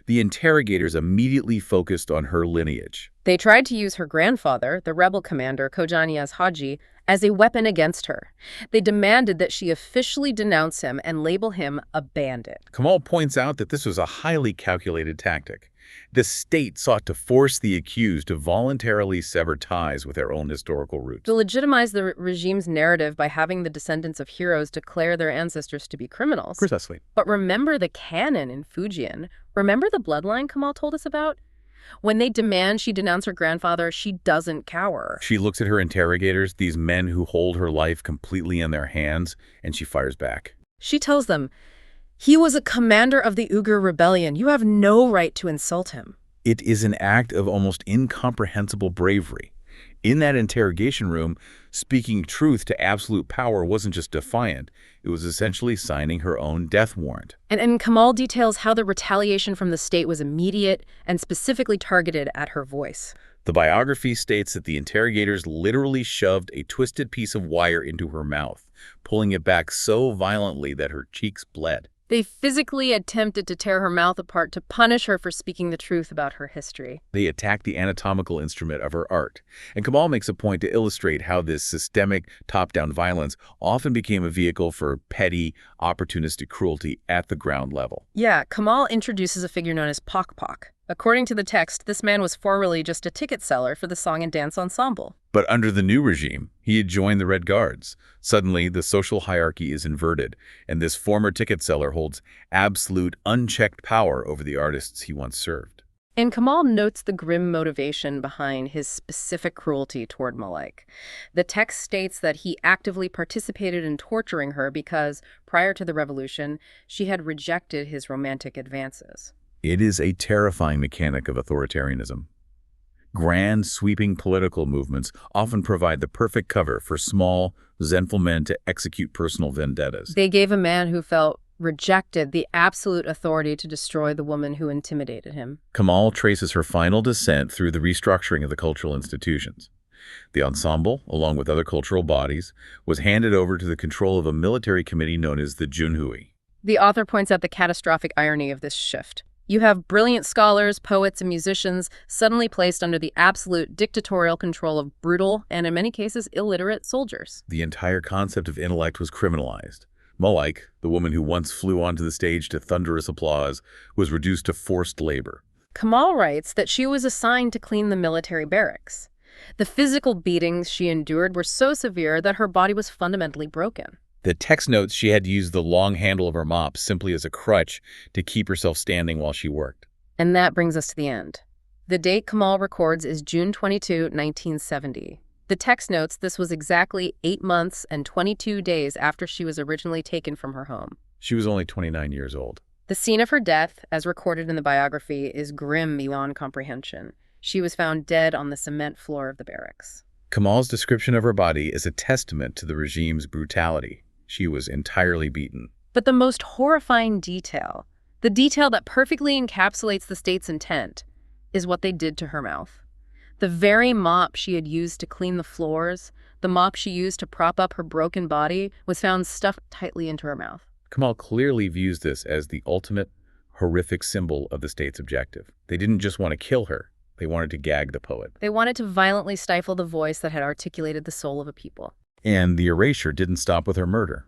The interrogators immediately focused on her lineage. They tried to use her grandfather, the rebel commander, Niyaz Haji, as a weapon against her. They demanded that she officially denounce him and label him a bandit. Kamal points out that this was a highly calculated tactic. The state sought to force the accused to voluntarily sever ties with their own historical roots. To legitimize the regime's narrative by having the descendants of heroes declare their ancestors to be criminals. Precisely. But remember the canon in Fujian. Remember the bloodline Kamal told us about? When they demand she denounce her grandfather, she doesn't cower. She looks at her interrogators, these men who hold her life completely in their hands, and she fires back. She tells them, "He was a commander of the Uyghur rebellion. You have no right to insult him." It is an act of almost incomprehensible bravery. In that interrogation room, speaking truth to absolute power wasn't just defiant, it was essentially signing her own death warrant. And Kamal details how the retaliation from the state was immediate and specifically targeted at her voice. The biography states that the interrogators literally shoved a twisted piece of wire into her mouth, pulling it back so violently that her cheeks bled. They physically attempted to tear her mouth apart to punish her for speaking the truth about her history. They attacked the anatomical instrument of her art. And Kamal makes a point to illustrate how this systemic top-down violence often became a vehicle for petty, opportunistic cruelty at the ground level. Yeah, Kamal introduces a figure known as Pok Pok. According to the text, this man was formerly just a ticket seller for the song and dance ensemble. But under the new regime, he had joined the Red Guards. Suddenly, the social hierarchy is inverted, and this former ticket seller holds absolute, unchecked power over the artists he once served. And Kamal notes the grim motivation behind his specific cruelty toward Malike. The text states that he actively participated in torturing her because, prior to the revolution, she had rejected his romantic advances. It is a terrifying mechanic of authoritarianism. Grand, sweeping political movements often provide the perfect cover for small, resentful men to execute personal vendettas. They gave a man who felt rejected the absolute authority to destroy the woman who intimidated him. Kamal traces her final descent through the restructuring of the cultural institutions. The ensemble, along with other cultural bodies, was handed over to the control of a military committee known as the Junhui. The author points out the catastrophic irony of this shift. You have brilliant scholars, poets, and musicians suddenly placed under the absolute dictatorial control of brutal and, in many cases, illiterate soldiers. The entire concept of intellect was criminalized. Malike, the woman who once flew onto the stage to thunderous applause, was reduced to forced labor. Kamal writes that she was assigned to clean the military barracks. The physical beatings she endured were so severe that her body was fundamentally broken. The text notes she had to use the long handle of her mop simply as a crutch to keep herself standing while she worked. And that brings us to the end. The date Kamal records is June 22, 1970. The text notes this was exactly 8 months and 22 days after she was originally taken from her home. She was only 29 years old. The scene of her death, as recorded in the biography, is grim beyond comprehension. She was found dead on the cement floor of the barracks. Kamal's description of her body is a testament to the regime's brutality. She was entirely beaten. But the most horrifying detail, the detail that perfectly encapsulates the state's intent, is what they did to her mouth. The very mop she had used to clean the floors, the mop she used to prop up her broken body, was found stuffed tightly into her mouth. Kamal clearly views this as the ultimate, horrific symbol of the state's objective. They didn't just want to kill her. They wanted to gag the poet. They wanted to violently stifle the voice that had articulated the soul of a people. And the erasure didn't stop with her murder.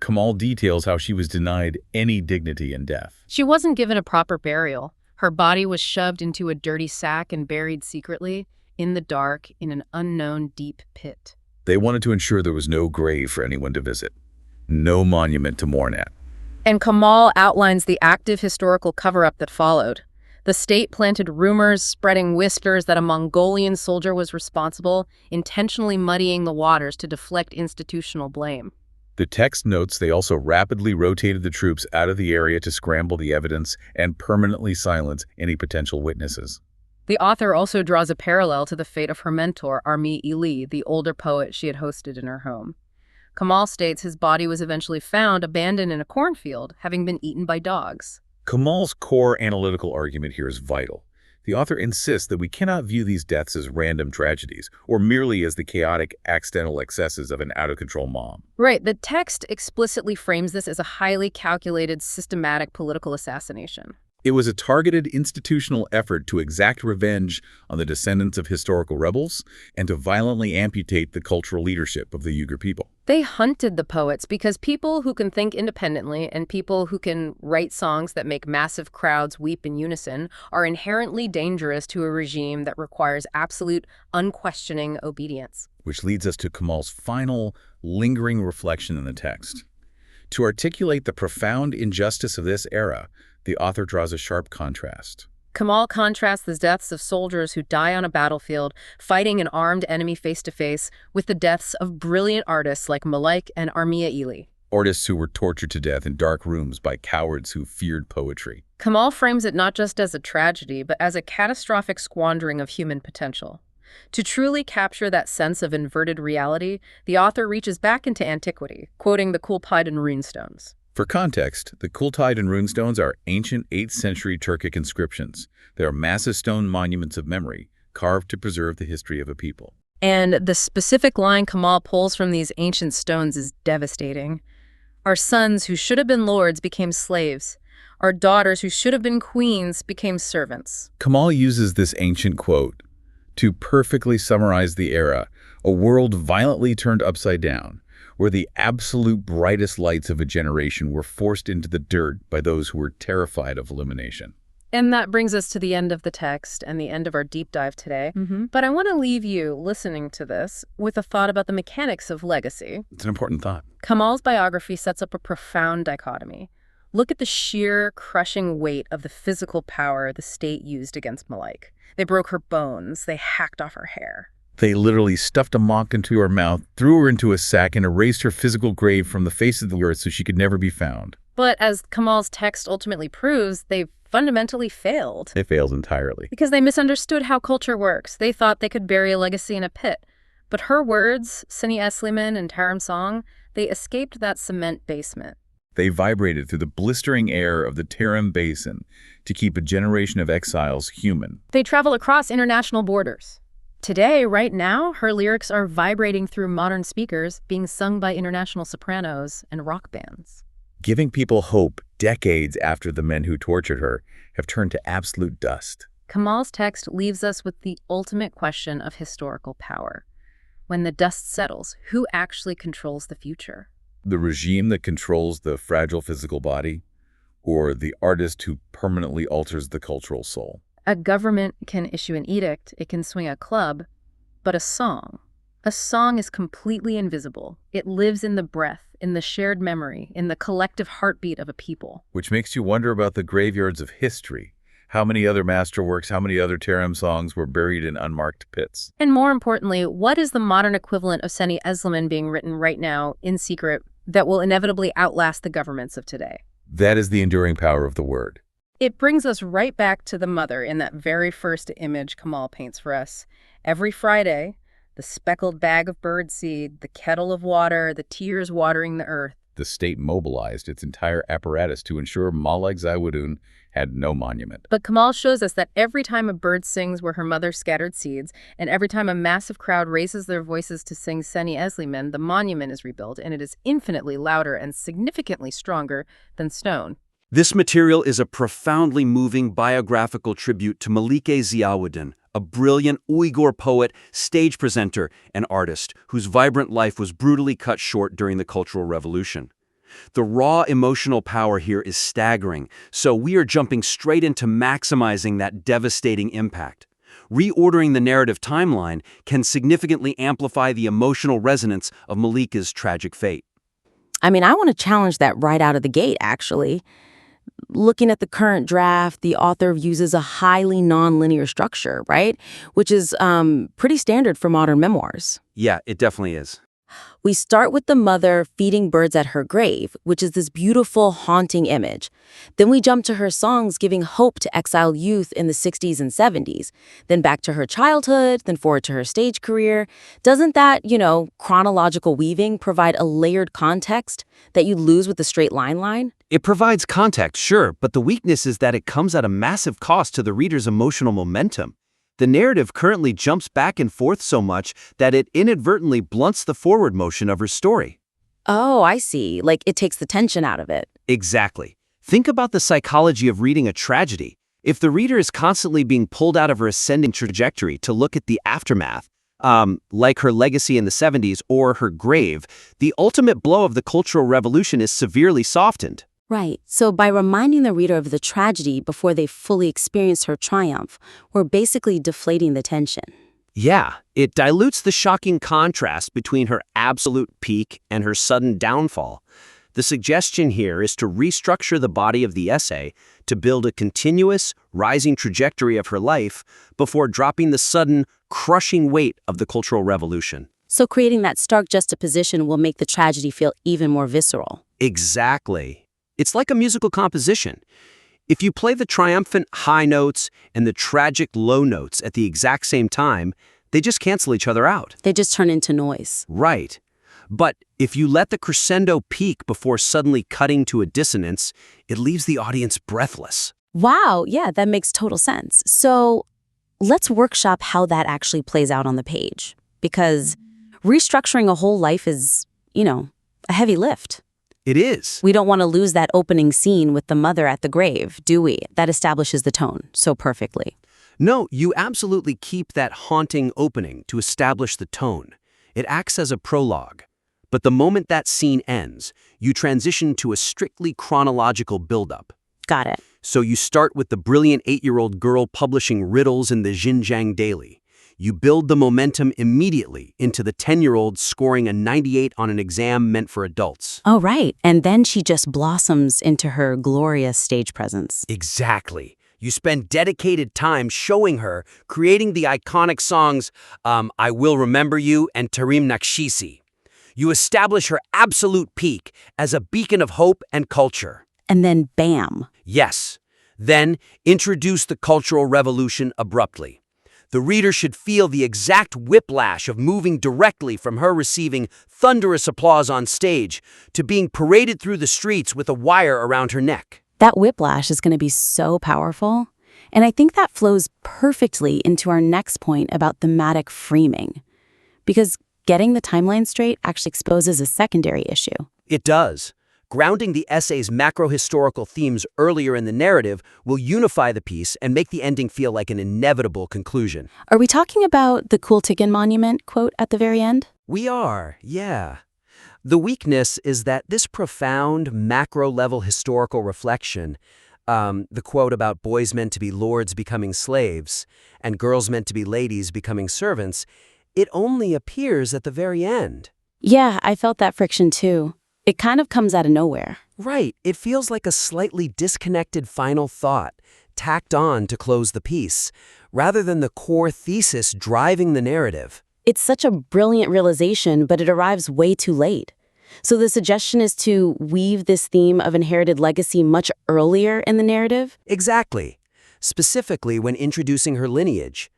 Kamal details how she was denied any dignity in death. She wasn't given a proper burial. Her body was shoved into a dirty sack and buried secretly, in the dark, in an unknown deep pit. They wanted to ensure there was no grave for anyone to visit. No monument to mourn at. And Kamal outlines the active historical cover-up that followed. The state planted rumors, spreading whispers that a Mongolian soldier was responsible, intentionally muddying the waters to deflect institutional blame. The text notes they also rapidly rotated the troops out of the area to scramble the evidence and permanently silence any potential witnesses. The author also draws a parallel to the fate of her mentor, Armi Ili, the older poet she had hosted in her home. Kamal states his body was eventually found abandoned in a cornfield, having been eaten by dogs. Kamal's core analytical argument here is vital. The author insists that we cannot view these deaths as random tragedies, or merely as the chaotic, accidental excesses of an out-of-control mob. Right. The text explicitly frames this as a highly calculated, systematic political assassination. It was a targeted institutional effort to exact revenge on the descendants of historical rebels and to violently amputate the cultural leadership of the Uyghur people. They hunted the poets because people who can think independently and people who can write songs that make massive crowds weep in unison are inherently dangerous to a regime that requires absolute, unquestioning obedience. Which leads us to Kamal's final, lingering reflection in the text. To articulate the profound injustice of this era, the author draws a sharp contrast. Kamal contrasts the deaths of soldiers who die on a battlefield, fighting an armed enemy face-to-face, with the deaths of brilliant artists like Malike and Armia Ili. Artists who were tortured to death in dark rooms by cowards who feared poetry. Kamal frames it not just as a tragedy, but as a catastrophic squandering of human potential. To truly capture that sense of inverted reality, the author reaches back into antiquity, quoting the Kultiden runestones. For context, the Kultiden runestones are ancient 8th century Turkic inscriptions. They are massive stone monuments of memory, carved to preserve the history of a people. And the specific line Kamal pulls from these ancient stones is devastating. Our sons who should have been lords became slaves. Our daughters who should have been queens became servants. Kamal uses this ancient quote to perfectly summarize the era, a world violently turned upside down, where the absolute brightest lights of a generation were forced into the dirt by those who were terrified of elimination. And that brings us to the end of the text and the end of our deep dive today. But I want to leave you, listening to this, with a thought about the mechanics of legacy. It's an important thought. Kamal's biography sets up a profound dichotomy. Look at the sheer, crushing weight of the physical power the state used against Malike. They broke her bones. They hacked off her hair. They literally stuffed a mock into her mouth, threw her into a sack, and erased her physical grave from the face of the earth so she could never be found. But as Kamal's text ultimately proves, they fundamentally failed. It fails entirely. Because they misunderstood how culture works. They thought they could bury a legacy in a pit. But her words, Seni Eslemen and Tarim song, they escaped that cement basement. They vibrated through the blistering air of the Tarim Basin to keep a generation of exiles human. They travel across international borders. Today, right now, her lyrics are vibrating through modern speakers, being sung by international sopranos and rock bands. Giving people hope decades after the men who tortured her have turned to absolute dust. Kamal's text leaves us with the ultimate question of historical power. When the dust settles, who actually controls the future? The regime that controls the fragile physical body, or the artist who permanently alters the cultural soul? A government can issue an edict, it can swing a club, but a song is completely invisible. It lives in the breath, in the shared memory, in the collective heartbeat of a people. Which makes you wonder about the graveyards of history. How many other masterworks, how many other Tarim songs were buried in unmarked pits? And more importantly, what is the modern equivalent of Seni Eslemen being written right now, in secret, that will inevitably outlast the governments of today? That is the enduring power of the word. It brings us right back to the mother in that very first image Kamal paints for us. Every Friday, the speckled bag of birdseed, the kettle of water, the tears watering the earth. The state mobilized its entire apparatus to ensure Malike Ziyawudun had no monument. But Kamal shows us that every time a bird sings where her mother scattered seeds, and every time a massive crowd raises their voices to sing Seni Eslemen, the monument is rebuilt, and it is infinitely louder and significantly stronger than stone. This material is a profoundly moving biographical tribute to Malike Ziyawudun, a brilliant Uyghur poet, stage presenter, and artist whose vibrant life was brutally cut short during the Cultural Revolution. The raw emotional power here is staggering, so we are jumping straight into maximizing that devastating impact. Reordering the narrative timeline can significantly amplify the emotional resonance of Malike's tragic fate. I mean, I want to challenge that right out of the gate, actually. Looking at the current draft, the author uses a highly nonlinear structure, right? Which is pretty standard for modern memoirs. Yeah, it definitely is. We start with the mother feeding birds at her grave, which is this beautiful, haunting image. Then we jump to her songs giving hope to exiled youth in the 60s and 70s. Then back to her childhood, then forward to her stage career. Doesn't that, chronological weaving provide a layered context that you lose with the straight line? It provides context, sure, but the weakness is that it comes at a massive cost to the reader's emotional momentum. The narrative currently jumps back and forth so much that it inadvertently blunts the forward motion of her story. Oh, I see. Like it takes the tension out of it. Exactly. Think about the psychology of reading a tragedy. If the reader is constantly being pulled out of her ascending trajectory to look at the aftermath, like her legacy in the 70s or her grave, the ultimate blow of the Cultural Revolution is severely softened. Right. So by reminding the reader of the tragedy before they fully experience her triumph, we're basically deflating the tension. Yeah, it dilutes the shocking contrast between her absolute peak and her sudden downfall. The suggestion here is to restructure the body of the essay to build a continuous, rising trajectory of her life before dropping the sudden, crushing weight of the Cultural Revolution. So creating that stark juxtaposition will make the tragedy feel even more visceral. Exactly. It's like a musical composition. If you play the triumphant high notes and the tragic low notes at the exact same time, they just cancel each other out. They just turn into noise. Right. But if you let the crescendo peak before suddenly cutting to a dissonance, it leaves the audience breathless. Wow, yeah, that makes total sense. So let's workshop how that actually plays out on the page. Because restructuring a whole life is, a heavy lift. It is. We don't want to lose that opening scene with the mother at the grave, do we? That establishes the tone so perfectly. No, you absolutely keep that haunting opening to establish the tone. It acts as a prologue. But the moment that scene ends, you transition to a strictly chronological buildup. Got it. So you start with the brilliant 8-year-old girl publishing riddles in the Xinjiang Daily. You build the momentum immediately into the 10-year-old scoring a 98 on an exam meant for adults. Oh, right. And then she just blossoms into her glorious stage presence. Exactly. You spend dedicated time showing her, creating the iconic songs I Will Remember You and Tarim Basin. You establish her absolute peak as a beacon of hope and culture. And then bam. Yes. Then introduce the Cultural Revolution abruptly. The reader should feel the exact whiplash of moving directly from her receiving thunderous applause on stage to being paraded through the streets with a wire around her neck. That whiplash is going to be so powerful. And I think that flows perfectly into our next point about thematic framing. Because getting the timeline straight actually exposes a secondary issue. It does. Grounding the essay's macro-historical themes earlier in the narrative will unify the piece and make the ending feel like an inevitable conclusion. Are we talking about the Kultigan monument quote at the very end? We are, yeah. The weakness is that this profound, macro-level historical reflection, the quote about boys meant to be lords becoming slaves and girls meant to be ladies becoming servants, it only appears at the very end. Yeah, I felt that friction too. It kind of comes out of nowhere. Right, it feels like a slightly disconnected final thought, tacked on to close the piece, rather than the core thesis driving the narrative. It's such a brilliant realization, but it arrives way too late. So the suggestion is to weave this theme of inherited legacy much earlier in the narrative? Exactly. Specifically when introducing her lineage.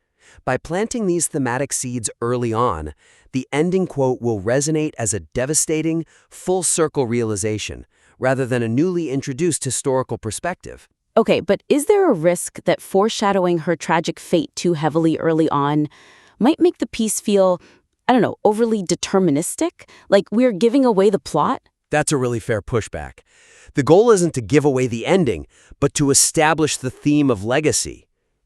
By planting these thematic seeds early on, the ending quote will resonate as a devastating, full-circle realization, rather than a newly introduced historical perspective. Okay, but is there a risk that foreshadowing her tragic fate too heavily early on might make the piece feel, I don't know, overly deterministic? Like we're giving away the plot? That's a really fair pushback. The goal isn't to give away the ending, but to establish the theme of legacy.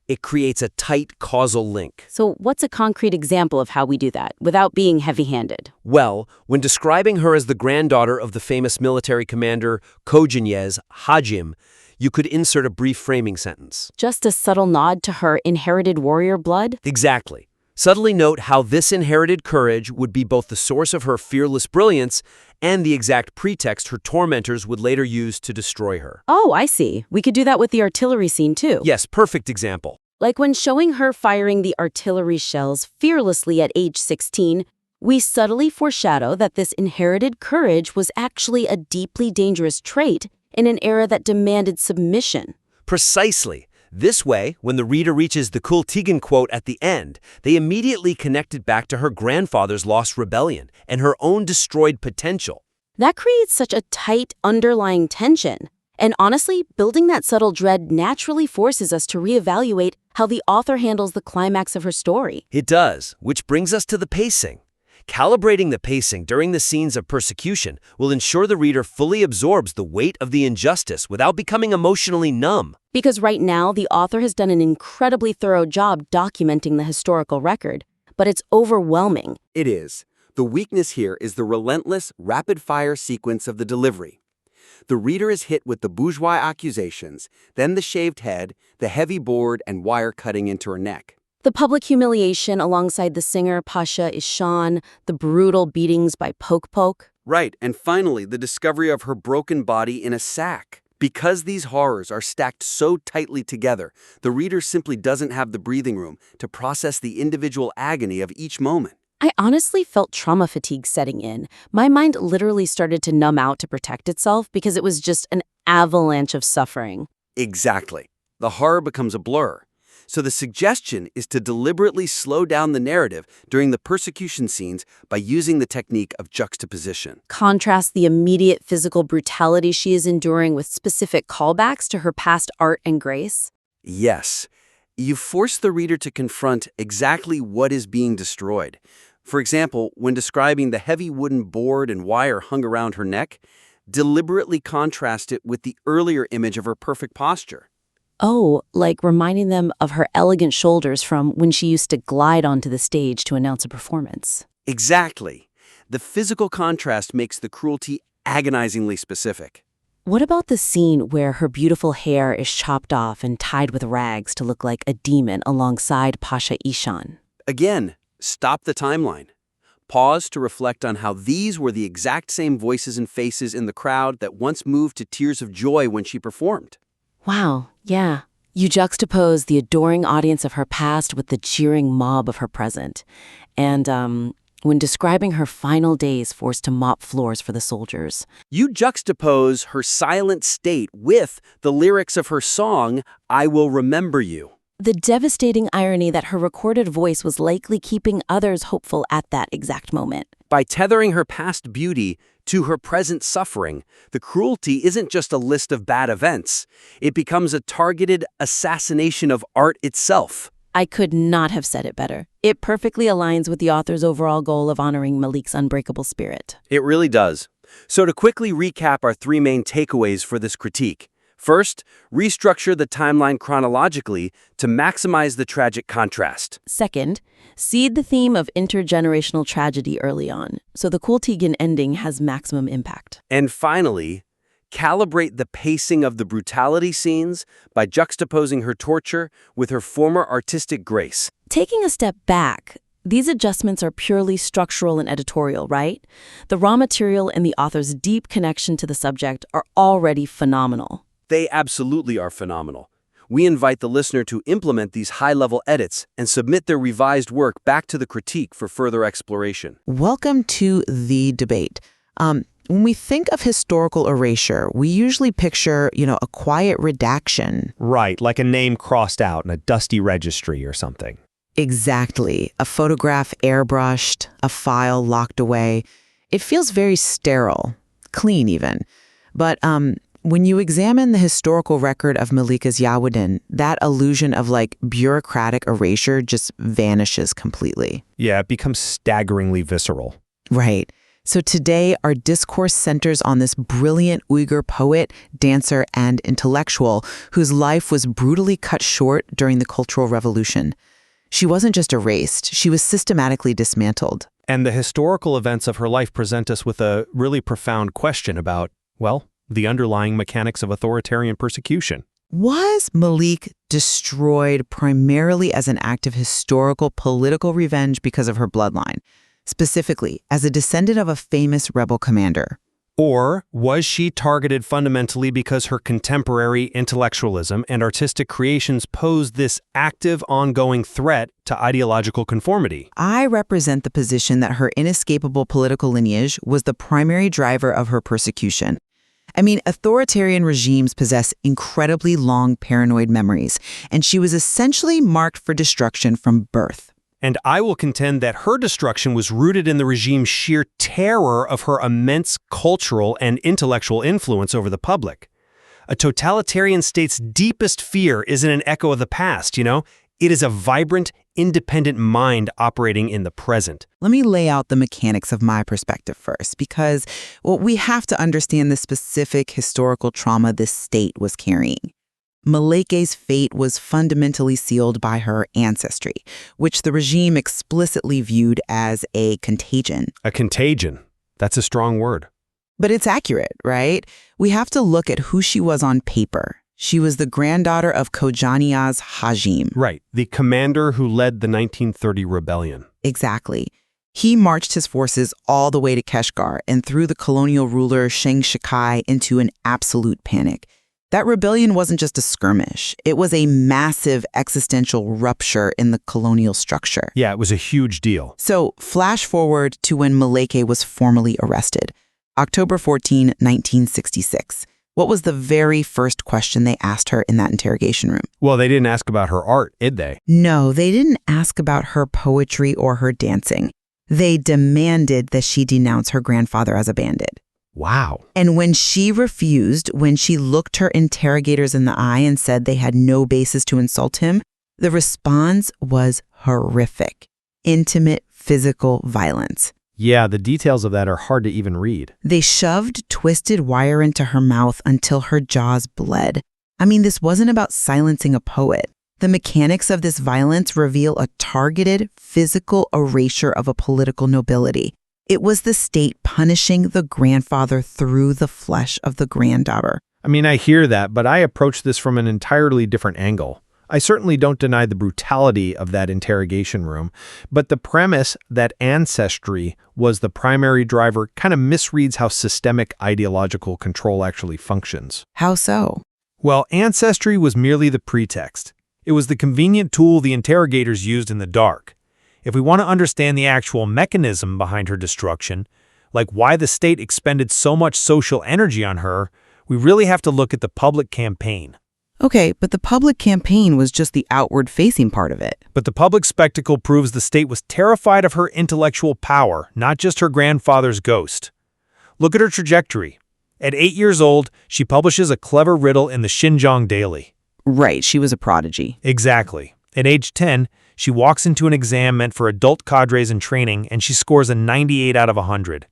It creates a tight causal link. So what's a concrete example of how we do that, without being heavy-handed? Well, when describing her as the granddaughter of the famous military commander Kojinyez Hajim, you could insert a brief framing sentence. Just a subtle nod to her inherited warrior blood? Exactly. Subtly note how this inherited courage would be both the source of her fearless brilliance and the exact pretext her tormentors would later use to destroy her. Oh, I see. We could do that with the artillery scene, too. Yes, perfect example. Like when showing her firing the artillery shells fearlessly at age 16, we subtly foreshadow that this inherited courage was actually a deeply dangerous trait in an era that demanded submission. Precisely. This way, when the reader reaches the Kultigan quote at the end, they immediately connect it back to her grandfather's lost rebellion and her own destroyed potential. That creates such a tight underlying tension. And honestly, building that subtle dread naturally forces us to reevaluate how the author handles the climax of her story. It does, which brings us to the pacing. Calibrating the pacing during the scenes of persecution will ensure the reader fully absorbs the weight of the injustice without becoming emotionally numb. Because right now, the author has done an incredibly thorough job documenting the historical record, but it's overwhelming. It is. The weakness here is the relentless, rapid-fire sequence of the delivery. The reader is hit with the bourgeois accusations, then the shaved head, the heavy board and wire cutting into her neck. The public humiliation alongside the singer Pasha Ishan, the brutal beatings by Poke. Right, and finally, the discovery of her broken body in a sack. Because these horrors are stacked so tightly together, the reader simply doesn't have the breathing room to process the individual agony of each moment. I honestly felt trauma fatigue setting in. My mind literally started to numb out to protect itself because it was just an avalanche of suffering. Exactly. The horror becomes a blur. So the suggestion is to deliberately slow down the narrative during the persecution scenes by using the technique of juxtaposition. Contrast the immediate physical brutality she is enduring with specific callbacks to her past art and grace. Yes. You force the reader to confront exactly what is being destroyed. For example, when describing the heavy wooden board and wire hung around her neck, deliberately contrast it with the earlier image of her perfect posture. Oh, like reminding them of her elegant shoulders from when she used to glide onto the stage to announce a performance. Exactly. The physical contrast makes the cruelty agonizingly specific. What about the scene where her beautiful hair is chopped off and tied with rags to look like a demon alongside Pasha Ishan? Again, stop the timeline. Pause to reflect on how these were the exact same voices and faces in the crowd that once moved to tears of joy when she performed. Wow, yeah. You juxtapose the adoring audience of her past with the cheering mob of her present. And when describing her final days forced to mop floors for the soldiers. You juxtapose her silent state with the lyrics of her song, I Will Remember You. The devastating irony that her recorded voice was likely keeping others hopeful at that exact moment. By tethering her past beauty to her present suffering, the cruelty isn't just a list of bad events. It becomes a targeted assassination of art itself. I could not have said it better. It perfectly aligns with the author's overall goal of honoring Malik's unbreakable spirit. It really does. So to quickly recap our three main takeaways for this critique. First, restructure the timeline chronologically to maximize the tragic contrast. Second, seed the theme of intergenerational tragedy early on. So the Kultigen ending has maximum impact. And finally, calibrate the pacing of the brutality scenes by juxtaposing her torture with her former artistic grace. Taking a step back, these adjustments are purely structural and editorial, right? The raw material and the author's deep connection to the subject are already phenomenal. They absolutely are phenomenal. We invite the listener to implement these high-level edits and submit their revised work back to the critique for further exploration. Welcome to the debate. When we think of historical erasure, we usually picture, a quiet redaction. Right, like a name crossed out in a dusty registry or something. Exactly. A photograph airbrushed, a file locked away. It feels very sterile, clean even. But when you examine the historical record of Malike Ziyawudun, that illusion of bureaucratic erasure just vanishes completely. Yeah, it becomes staggeringly visceral. Right. So today, our discourse centers on this brilliant Uyghur poet, dancer, and intellectual whose life was brutally cut short during the Cultural Revolution. She wasn't just erased, she was systematically dismantled. And the historical events of her life present us with a really profound question about, the underlying mechanics of authoritarian persecution. Was Malike destroyed primarily as an act of historical political revenge because of her bloodline, specifically as a descendant of a famous rebel commander? Or was she targeted fundamentally because her contemporary intellectualism and artistic creations posed this active, ongoing threat to ideological conformity? I represent the position that her inescapable political lineage was the primary driver of her persecution. Authoritarian regimes possess incredibly long paranoid memories, and she was essentially marked for destruction from birth. And I will contend that her destruction was rooted in the regime's sheer terror of her immense cultural and intellectual influence over the public. A totalitarian state's deepest fear isn't an echo of the past, It is a vibrant, independent mind operating in the present. Let me lay out the mechanics of my perspective first, because we have to understand the specific historical trauma this state was carrying. Malike's fate was fundamentally sealed by her ancestry, which the regime explicitly viewed as a contagion. A contagion. That's a strong word. But it's accurate, right? We have to look at who she was on paper. She was the granddaughter of Kojaniya's Haji. Right, the commander who led the 1930 rebellion. Exactly. He marched his forces all the way to Kashgar and threw the colonial ruler Sheng Shikai into an absolute panic. That rebellion wasn't just a skirmish. It was a massive existential rupture in the colonial structure. Yeah, it was a huge deal. So flash forward to when Malike was formally arrested. October 14, 1966. What was the very first question they asked her in that interrogation room? Well, they didn't ask about her art, did they? No, they didn't ask about her poetry or her dancing. They demanded that she denounce her grandfather as a bandit. Wow. And when she refused, when she looked her interrogators in the eye and said they had no basis to insult him, the response was horrific. Intimate physical violence. Yeah, the details of that are hard to even read. They shoved twisted wire into her mouth until her jaws bled. This wasn't about silencing a poet. The mechanics of this violence reveal a targeted physical erasure of a political nobility. It was the state punishing the grandfather through the flesh of the granddaughter. I hear that, but I approach this from an entirely different angle. I certainly don't deny the brutality of that interrogation room, but the premise that ancestry was the primary driver kind of misreads how systemic ideological control actually functions. How so? Well, ancestry was merely the pretext. It was the convenient tool the interrogators used in the dark. If we want to understand the actual mechanism behind her destruction, like why the state expended so much social energy on her, we really have to look at the public campaign. Okay, but the public campaign was just the outward-facing part of it. But the public spectacle proves the state was terrified of her intellectual power, not just her grandfather's ghost. Look at her trajectory. At 8 years old, she publishes a clever riddle in the Xinjiang Daily. Right, she was a prodigy. Exactly. At age 10, she walks into an exam meant for adult cadres in training, and she scores a 98 out of 100.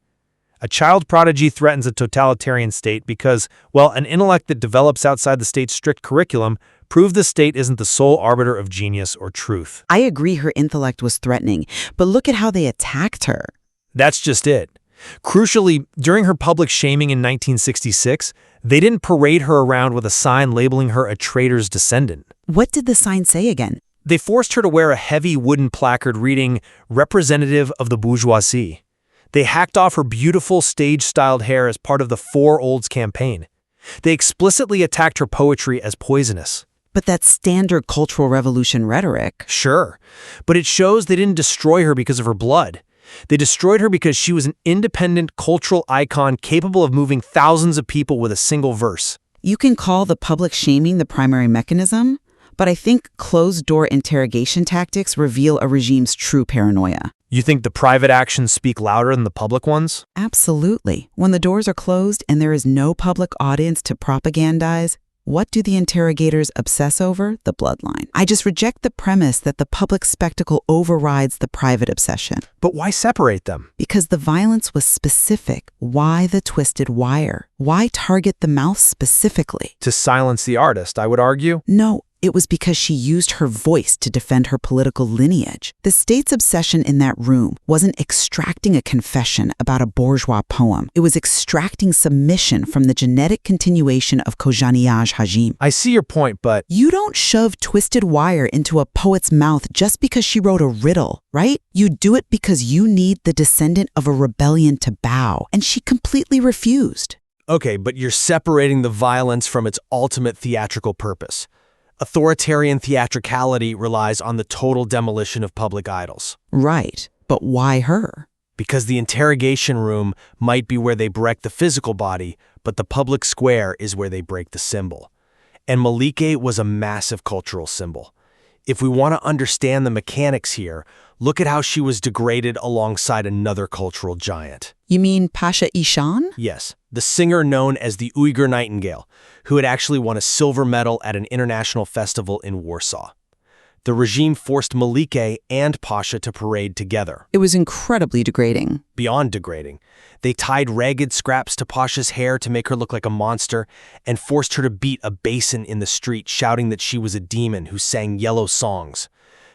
A child prodigy threatens a totalitarian state because, an intellect that develops outside the state's strict curriculum proves the state isn't the sole arbiter of genius or truth. I agree her intellect was threatening, but look at how they attacked her. That's just it. Crucially, during her public shaming in 1966, they didn't parade her around with a sign labeling her a traitor's descendant. What did the sign say again? They forced her to wear a heavy wooden placard reading, "Representative of the Bourgeoisie." They hacked off her beautiful stage-styled hair as part of the Four Olds campaign. They explicitly attacked her poetry as poisonous. But that's standard Cultural Revolution rhetoric. Sure, but it shows they didn't destroy her because of her blood. They destroyed her because she was an independent cultural icon capable of moving thousands of people with a single verse. You can call the public shaming the primary mechanism, but I think closed-door interrogation tactics reveal a regime's true paranoia. You think the private actions speak louder than the public ones? Absolutely. When the doors are closed and there is no public audience to propagandize, what do the interrogators obsess over? The bloodline. I just reject the premise that the public spectacle overrides the private obsession. But why separate them? Because the violence was specific. Why the twisted wire? Why target the mouth specifically? To silence the artist, I would argue. No, it was because she used her voice to defend her political lineage. The state's obsession in that room wasn't extracting a confession about a bourgeois poem. It was extracting submission from the genetic continuation of Kojaniyaj Hajim. I see your point, but You don't shove twisted wire into a poet's mouth just because she wrote a riddle, right? You do it because you need the descendant of a rebellion to bow, and she completely refused. okay, but you're separating the violence from its ultimate theatrical purpose. Authoritarian theatricality relies on the total demolition of public idols. Right, but why her? Because the interrogation room might be where they break the physical body, but the public square is where they break the symbol. And Malike was a massive cultural symbol. If we want to understand the mechanics here, look at how she was degraded alongside another cultural giant. You mean Pasha Ishan? Yes, the singer known as the Uyghur Nightingale, who had actually won a silver medal at an international festival in Warsaw. The regime forced Malike and Pasha to parade together. It was incredibly degrading. Beyond degrading, they tied ragged scraps to Pasha's hair to make her look like a monster and forced her to beat a basin in the street, shouting that she was a demon who sang yellow songs.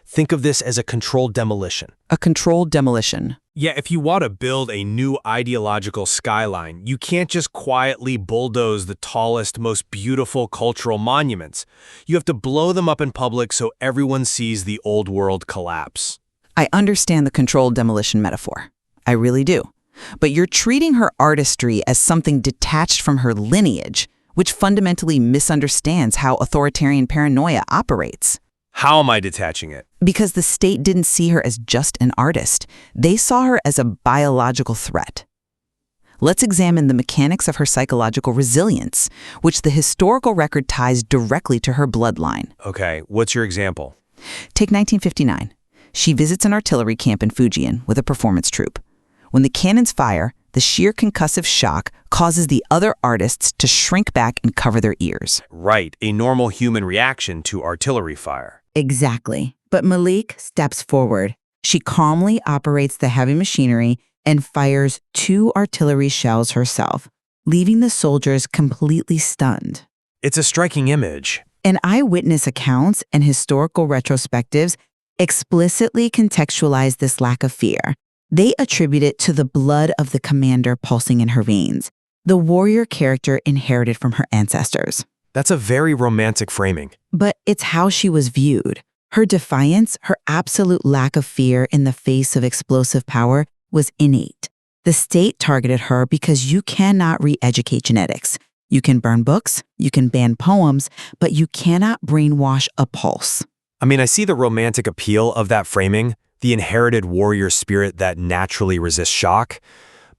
Think of this as a controlled demolition. A controlled demolition. Yeah, if you want to build a new ideological skyline, you can't just quietly bulldoze the tallest, most beautiful cultural monuments. You have to blow them up in public so everyone sees the old world collapse. I understand the controlled demolition metaphor. I really do. But you're treating her artistry as something detached from her lineage, which fundamentally misunderstands how authoritarian paranoia operates. How am I detaching it? Because the state didn't see her as just an artist. They saw her as a biological threat. Let's examine the mechanics of her psychological resilience, which the historical record ties directly to her bloodline. Okay, what's your example? Take 1959. She visits an artillery camp in Fujian with a performance troupe. When the cannons fire, the sheer concussive shock causes the other artists to shrink back and cover their ears. Right, a normal human reaction to artillery fire. Exactly. But Malike steps forward. She calmly operates the heavy machinery and fires 2 artillery shells herself, leaving the soldiers completely stunned. It's a striking image. And eyewitness accounts and historical retrospectives explicitly contextualize this lack of fear. They attribute it to the blood of the commander pulsing in her veins, the warrior character inherited from her ancestors. That's a very romantic framing. But it's how she was viewed. Her defiance, her absolute lack of fear in the face of explosive power was innate. The state targeted her because you cannot re-educate genetics. You can burn books, you can ban poems, but you cannot brainwash a pulse. I mean, I see the romantic appeal of that framing, the inherited warrior spirit that naturally resists shock.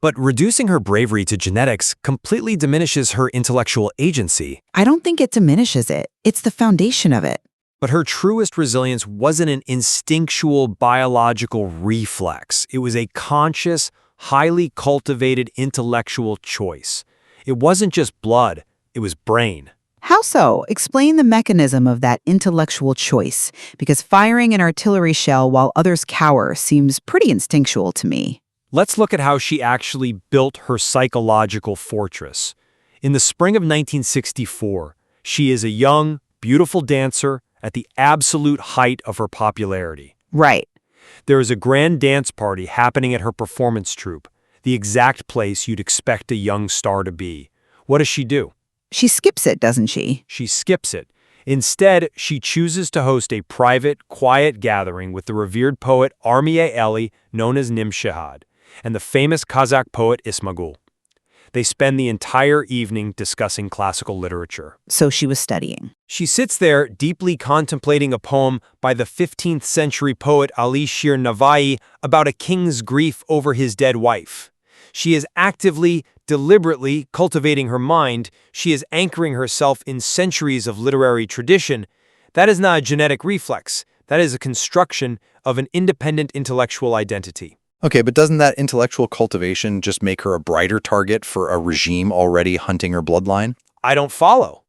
But reducing her bravery to genetics completely diminishes her intellectual agency. I don't think it diminishes it. It's the foundation of it. But her truest resilience wasn't an instinctual biological reflex. It was a conscious, highly cultivated intellectual choice. It wasn't just blood, it was brain. How so? Explain the mechanism of that intellectual choice, because firing an artillery shell while others cower seems pretty instinctual to me. Let's look at how she actually built her psychological fortress. In the spring of 1964, she is a young, beautiful dancer at the absolute height of her popularity. Right. There is a grand dance party happening at her performance troupe, the exact place you'd expect a young star to be. What does she do? She skips it, doesn't she? She skips it. Instead, she chooses to host a private, quiet gathering with the revered poet Armiye Eli, known as Nimshahad, and the famous Kazakh poet Ismagul. They spend the entire evening discussing classical literature. So she was studying. She sits there deeply contemplating a poem by the 15th century poet Ali Shir Navai about a king's grief over his dead wife. She is actively, deliberately cultivating her mind. She is anchoring herself in centuries of literary tradition. That is not a genetic reflex. That is a construction of an independent intellectual identity. Okay, but doesn't that intellectual cultivation just make her a brighter target for a regime already hunting her bloodline? I don't follow.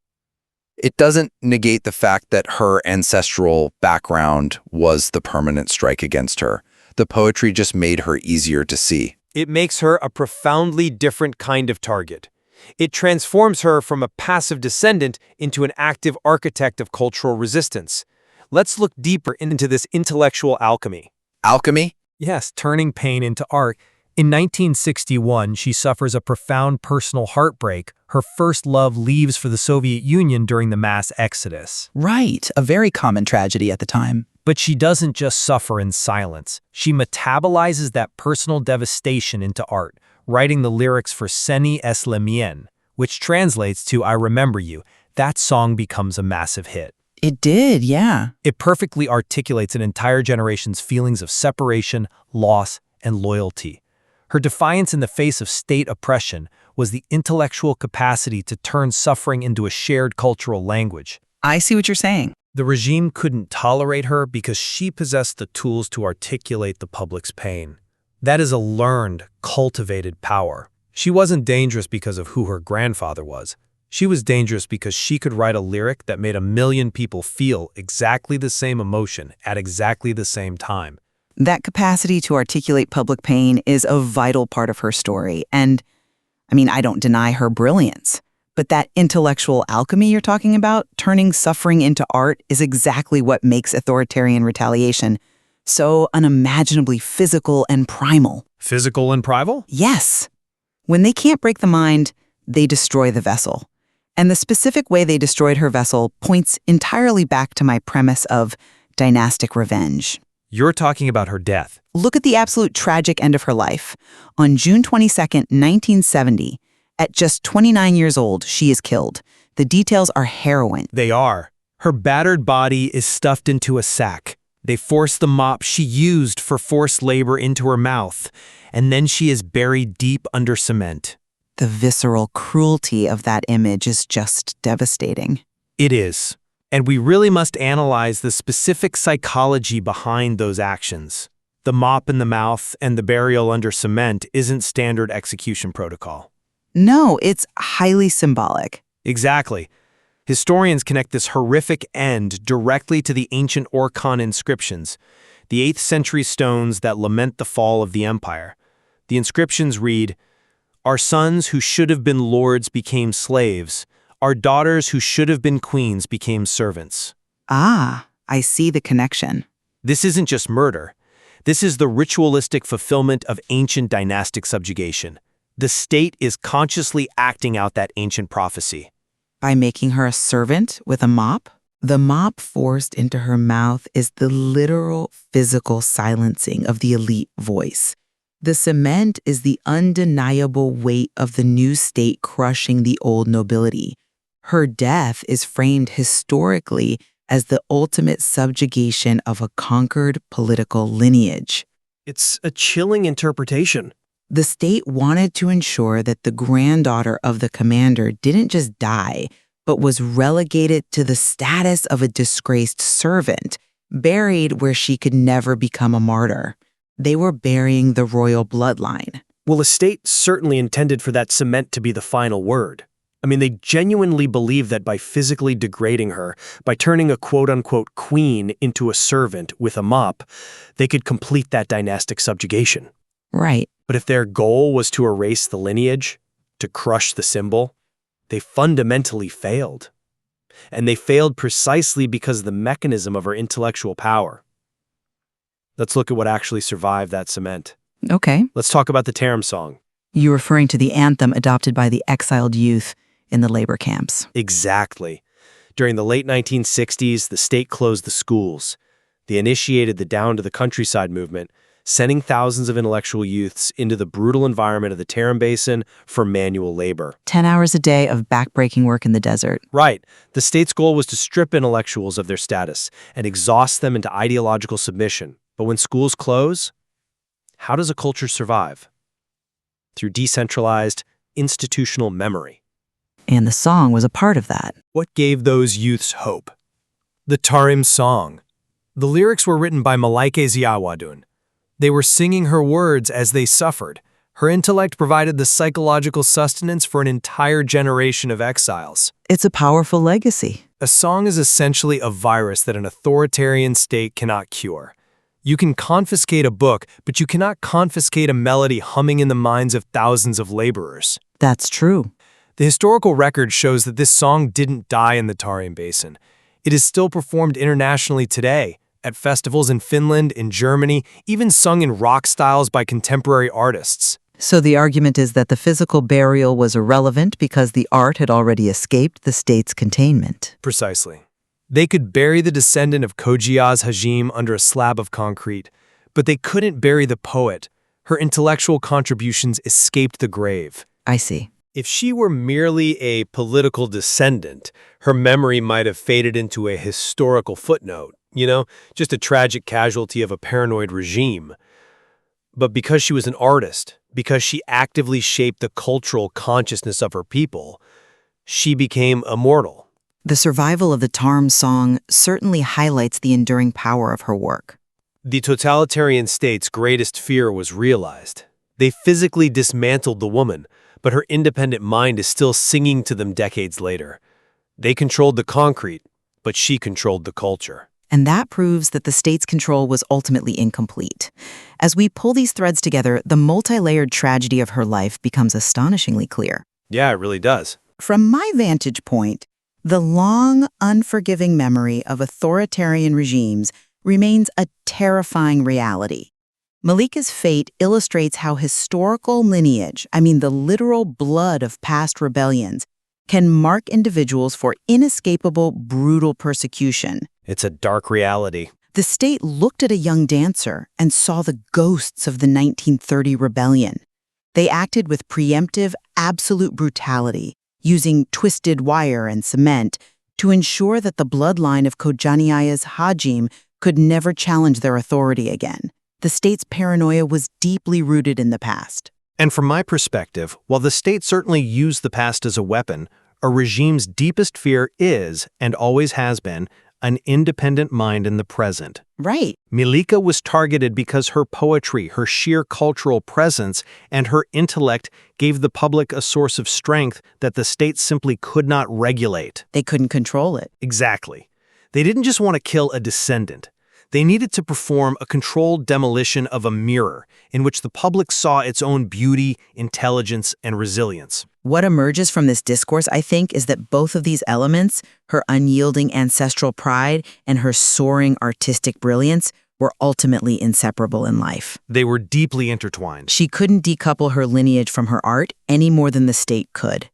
It doesn't negate the fact that her ancestral background was the permanent strike against her. The poetry just made her easier to see. It makes her a profoundly different kind of target. It transforms her from a passive descendant into an active architect of cultural resistance. Let's look deeper into this intellectual alchemy. Alchemy? Yes, turning pain into art. In 1961, she suffers a profound personal heartbreak. Her first love leaves for the Soviet Union during the mass exodus. Right, a very common tragedy at the time. But she doesn't just suffer in silence. She metabolizes that personal devastation into art, writing the lyrics for Seni Eslemen, which translates to I Remember You. That song becomes a massive hit. It did, yeah. It perfectly articulates an entire generation's feelings of separation, loss, and loyalty. Her defiance in the face of state oppression was the intellectual capacity to turn suffering into a shared cultural language. I see what you're saying. The regime couldn't tolerate her because she possessed the tools to articulate the public's pain. That is a learned, cultivated power. She wasn't dangerous because of who her grandfather was. She was dangerous because she could write a lyric that made 1 million people feel exactly the same emotion at exactly the same time. That capacity to articulate public pain is a vital part of her story. And, I don't deny her brilliance. But that intellectual alchemy you're talking about, turning suffering into art, is exactly what makes authoritarian retaliation so unimaginably physical and primal. Physical and primal? Yes. When they can't break the mind, they destroy the vessel. And the specific way they destroyed her vessel points entirely back to my premise of dynastic revenge. You're talking about her death. Look at the absolute tragic end of her life. On June 22nd, 1970, at just 29 years old, she is killed. The details are harrowing. They are. Her battered body is stuffed into a sack. They force the mop she used for forced labor into her mouth, and then she is buried deep under cement. The visceral cruelty of that image is just devastating. It is. And we really must analyze the specific psychology behind those actions. The mop in the mouth and the burial under cement isn't standard execution protocol. No, it's highly symbolic. Exactly. Historians connect this horrific end directly to the ancient Orkhon inscriptions, the 8th century stones that lament the fall of the empire. The inscriptions read, "Our sons who should have been lords became slaves. Our daughters who should have been queens became servants." Ah, I see the connection. This isn't just murder. This is the ritualistic fulfillment of ancient dynastic subjugation. The state is consciously acting out that ancient prophecy. By making her a servant with a mop? The mop forced into her mouth is the literal physical silencing of the elite voice. The cement is the undeniable weight of the new state crushing the old nobility. Her death is framed historically as the ultimate subjugation of a conquered political lineage. It's a chilling interpretation. The state wanted to ensure that the granddaughter of the commander didn't just die, but was relegated to the status of a disgraced servant, buried where she could never become a martyr. They were burying the royal bloodline. Well, the state certainly intended for that cement to be the final word. They genuinely believed that by physically degrading her, by turning a quote-unquote queen into a servant with a mop, they could complete that dynastic subjugation. Right. But if their goal was to erase the lineage, to crush the symbol, they fundamentally failed. And they failed precisely because of the mechanism of her intellectual power. Let's look at what actually survived that cement. Okay. Let's talk about the Tarim song. You're referring to the anthem adopted by the exiled youth in the labor camps. Exactly. During the late 1960s, the state closed the schools. They initiated the Down to the Countryside movement, sending thousands of intellectual youths into the brutal environment of the Tarim Basin for manual labor. 10 hours a day of backbreaking work in the desert. Right. The state's goal was to strip intellectuals of their status and exhaust them into ideological submission. But when schools close, how does a culture survive? Through decentralized, institutional memory. And the song was a part of that. What gave those youths hope? The Tarim song. The lyrics were written by Malike Ziyawudun. They were singing her words as they suffered. Her intellect provided the psychological sustenance for an entire generation of exiles. It's a powerful legacy. A song is essentially a virus that an authoritarian state cannot cure. You can confiscate a book, but you cannot confiscate a melody humming in the minds of thousands of laborers. That's true. The historical record shows that this song didn't die in the Tarim Basin. It is still performed internationally today, at festivals in Finland, in Germany, even sung in rock styles by contemporary artists. So the argument is that the physical burial was irrelevant because the art had already escaped the state's containment. Precisely. They could bury the descendant of Hoja's Hajim under a slab of concrete, but they couldn't bury the poet. Her intellectual contributions escaped the grave. I see. If she were merely a political descendant, her memory might have faded into a historical footnote, just a tragic casualty of a paranoid regime. But because she was an artist, because she actively shaped the cultural consciousness of her people, she became immortal. The survival of the Tarim song certainly highlights the enduring power of her work. The totalitarian state's greatest fear was realized. They physically dismantled the woman, but her independent mind is still singing to them decades later. They controlled the concrete, but she controlled the culture. And that proves that the state's control was ultimately incomplete. As we pull these threads together, the multi-layered tragedy of her life becomes astonishingly clear. Yeah, it really does. From my vantage point, the long, unforgiving memory of authoritarian regimes remains a terrifying reality. Malike's fate illustrates how historical lineage, the literal blood of past rebellions, can mark individuals for inescapable, brutal persecution. It's a dark reality. The state looked at a young dancer and saw the ghosts of the 1930 rebellion. They acted with preemptive, absolute brutality, using twisted wire and cement to ensure that the bloodline of Hojaniya's Hajim could never challenge their authority again. The state's paranoia was deeply rooted in the past. And from my perspective, while the state certainly used the past as a weapon, a regime's deepest fear is, and always has been, an independent mind in the present. Right. Melike was targeted because her poetry, her sheer cultural presence, and her intellect gave the public a source of strength that the state simply could not regulate. They couldn't control it. Exactly. They didn't just want to kill a descendant. They needed to perform a controlled demolition of a mirror in which the public saw its own beauty, intelligence, and resilience. What emerges from this discourse, I think, is that both of these elements, her unyielding ancestral pride and her soaring artistic brilliance, were ultimately inseparable in life. They were deeply intertwined. She couldn't decouple her lineage from her art any more than the state could.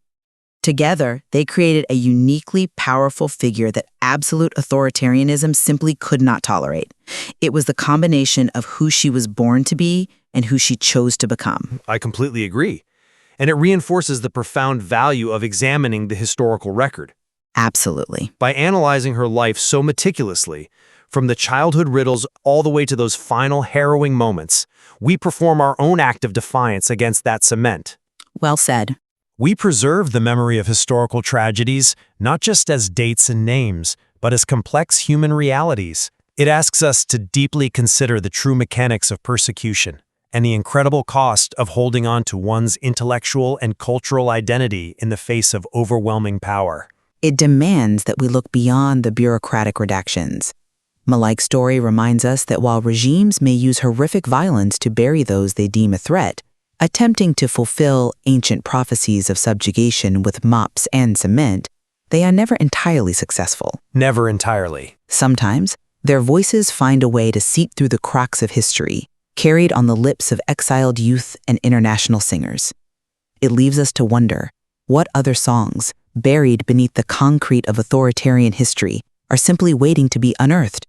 Together, they created a uniquely powerful figure that absolute authoritarianism simply could not tolerate. It was the combination of who she was born to be and who she chose to become. I completely agree. And it reinforces the profound value of examining the historical record. Absolutely. By analyzing her life so meticulously, from the childhood riddles all the way to those final harrowing moments, we perform our own act of defiance against that cement. Well said. We preserve the memory of historical tragedies, not just as dates and names, but as complex human realities. It asks us to deeply consider the true mechanics of persecution and the incredible cost of holding on to one's intellectual and cultural identity in the face of overwhelming power. It demands that we look beyond the bureaucratic redactions. Malike's story reminds us that while regimes may use horrific violence to bury those they deem a threat, attempting to fulfill ancient prophecies of subjugation with mops and cement, they are never entirely successful. Never entirely. Sometimes, Their voices find a way to seep through the cracks of history, carried on the lips of exiled youth and international singers. It leaves us to wonder, what other songs, buried beneath the concrete of authoritarian history, are simply waiting to be unearthed?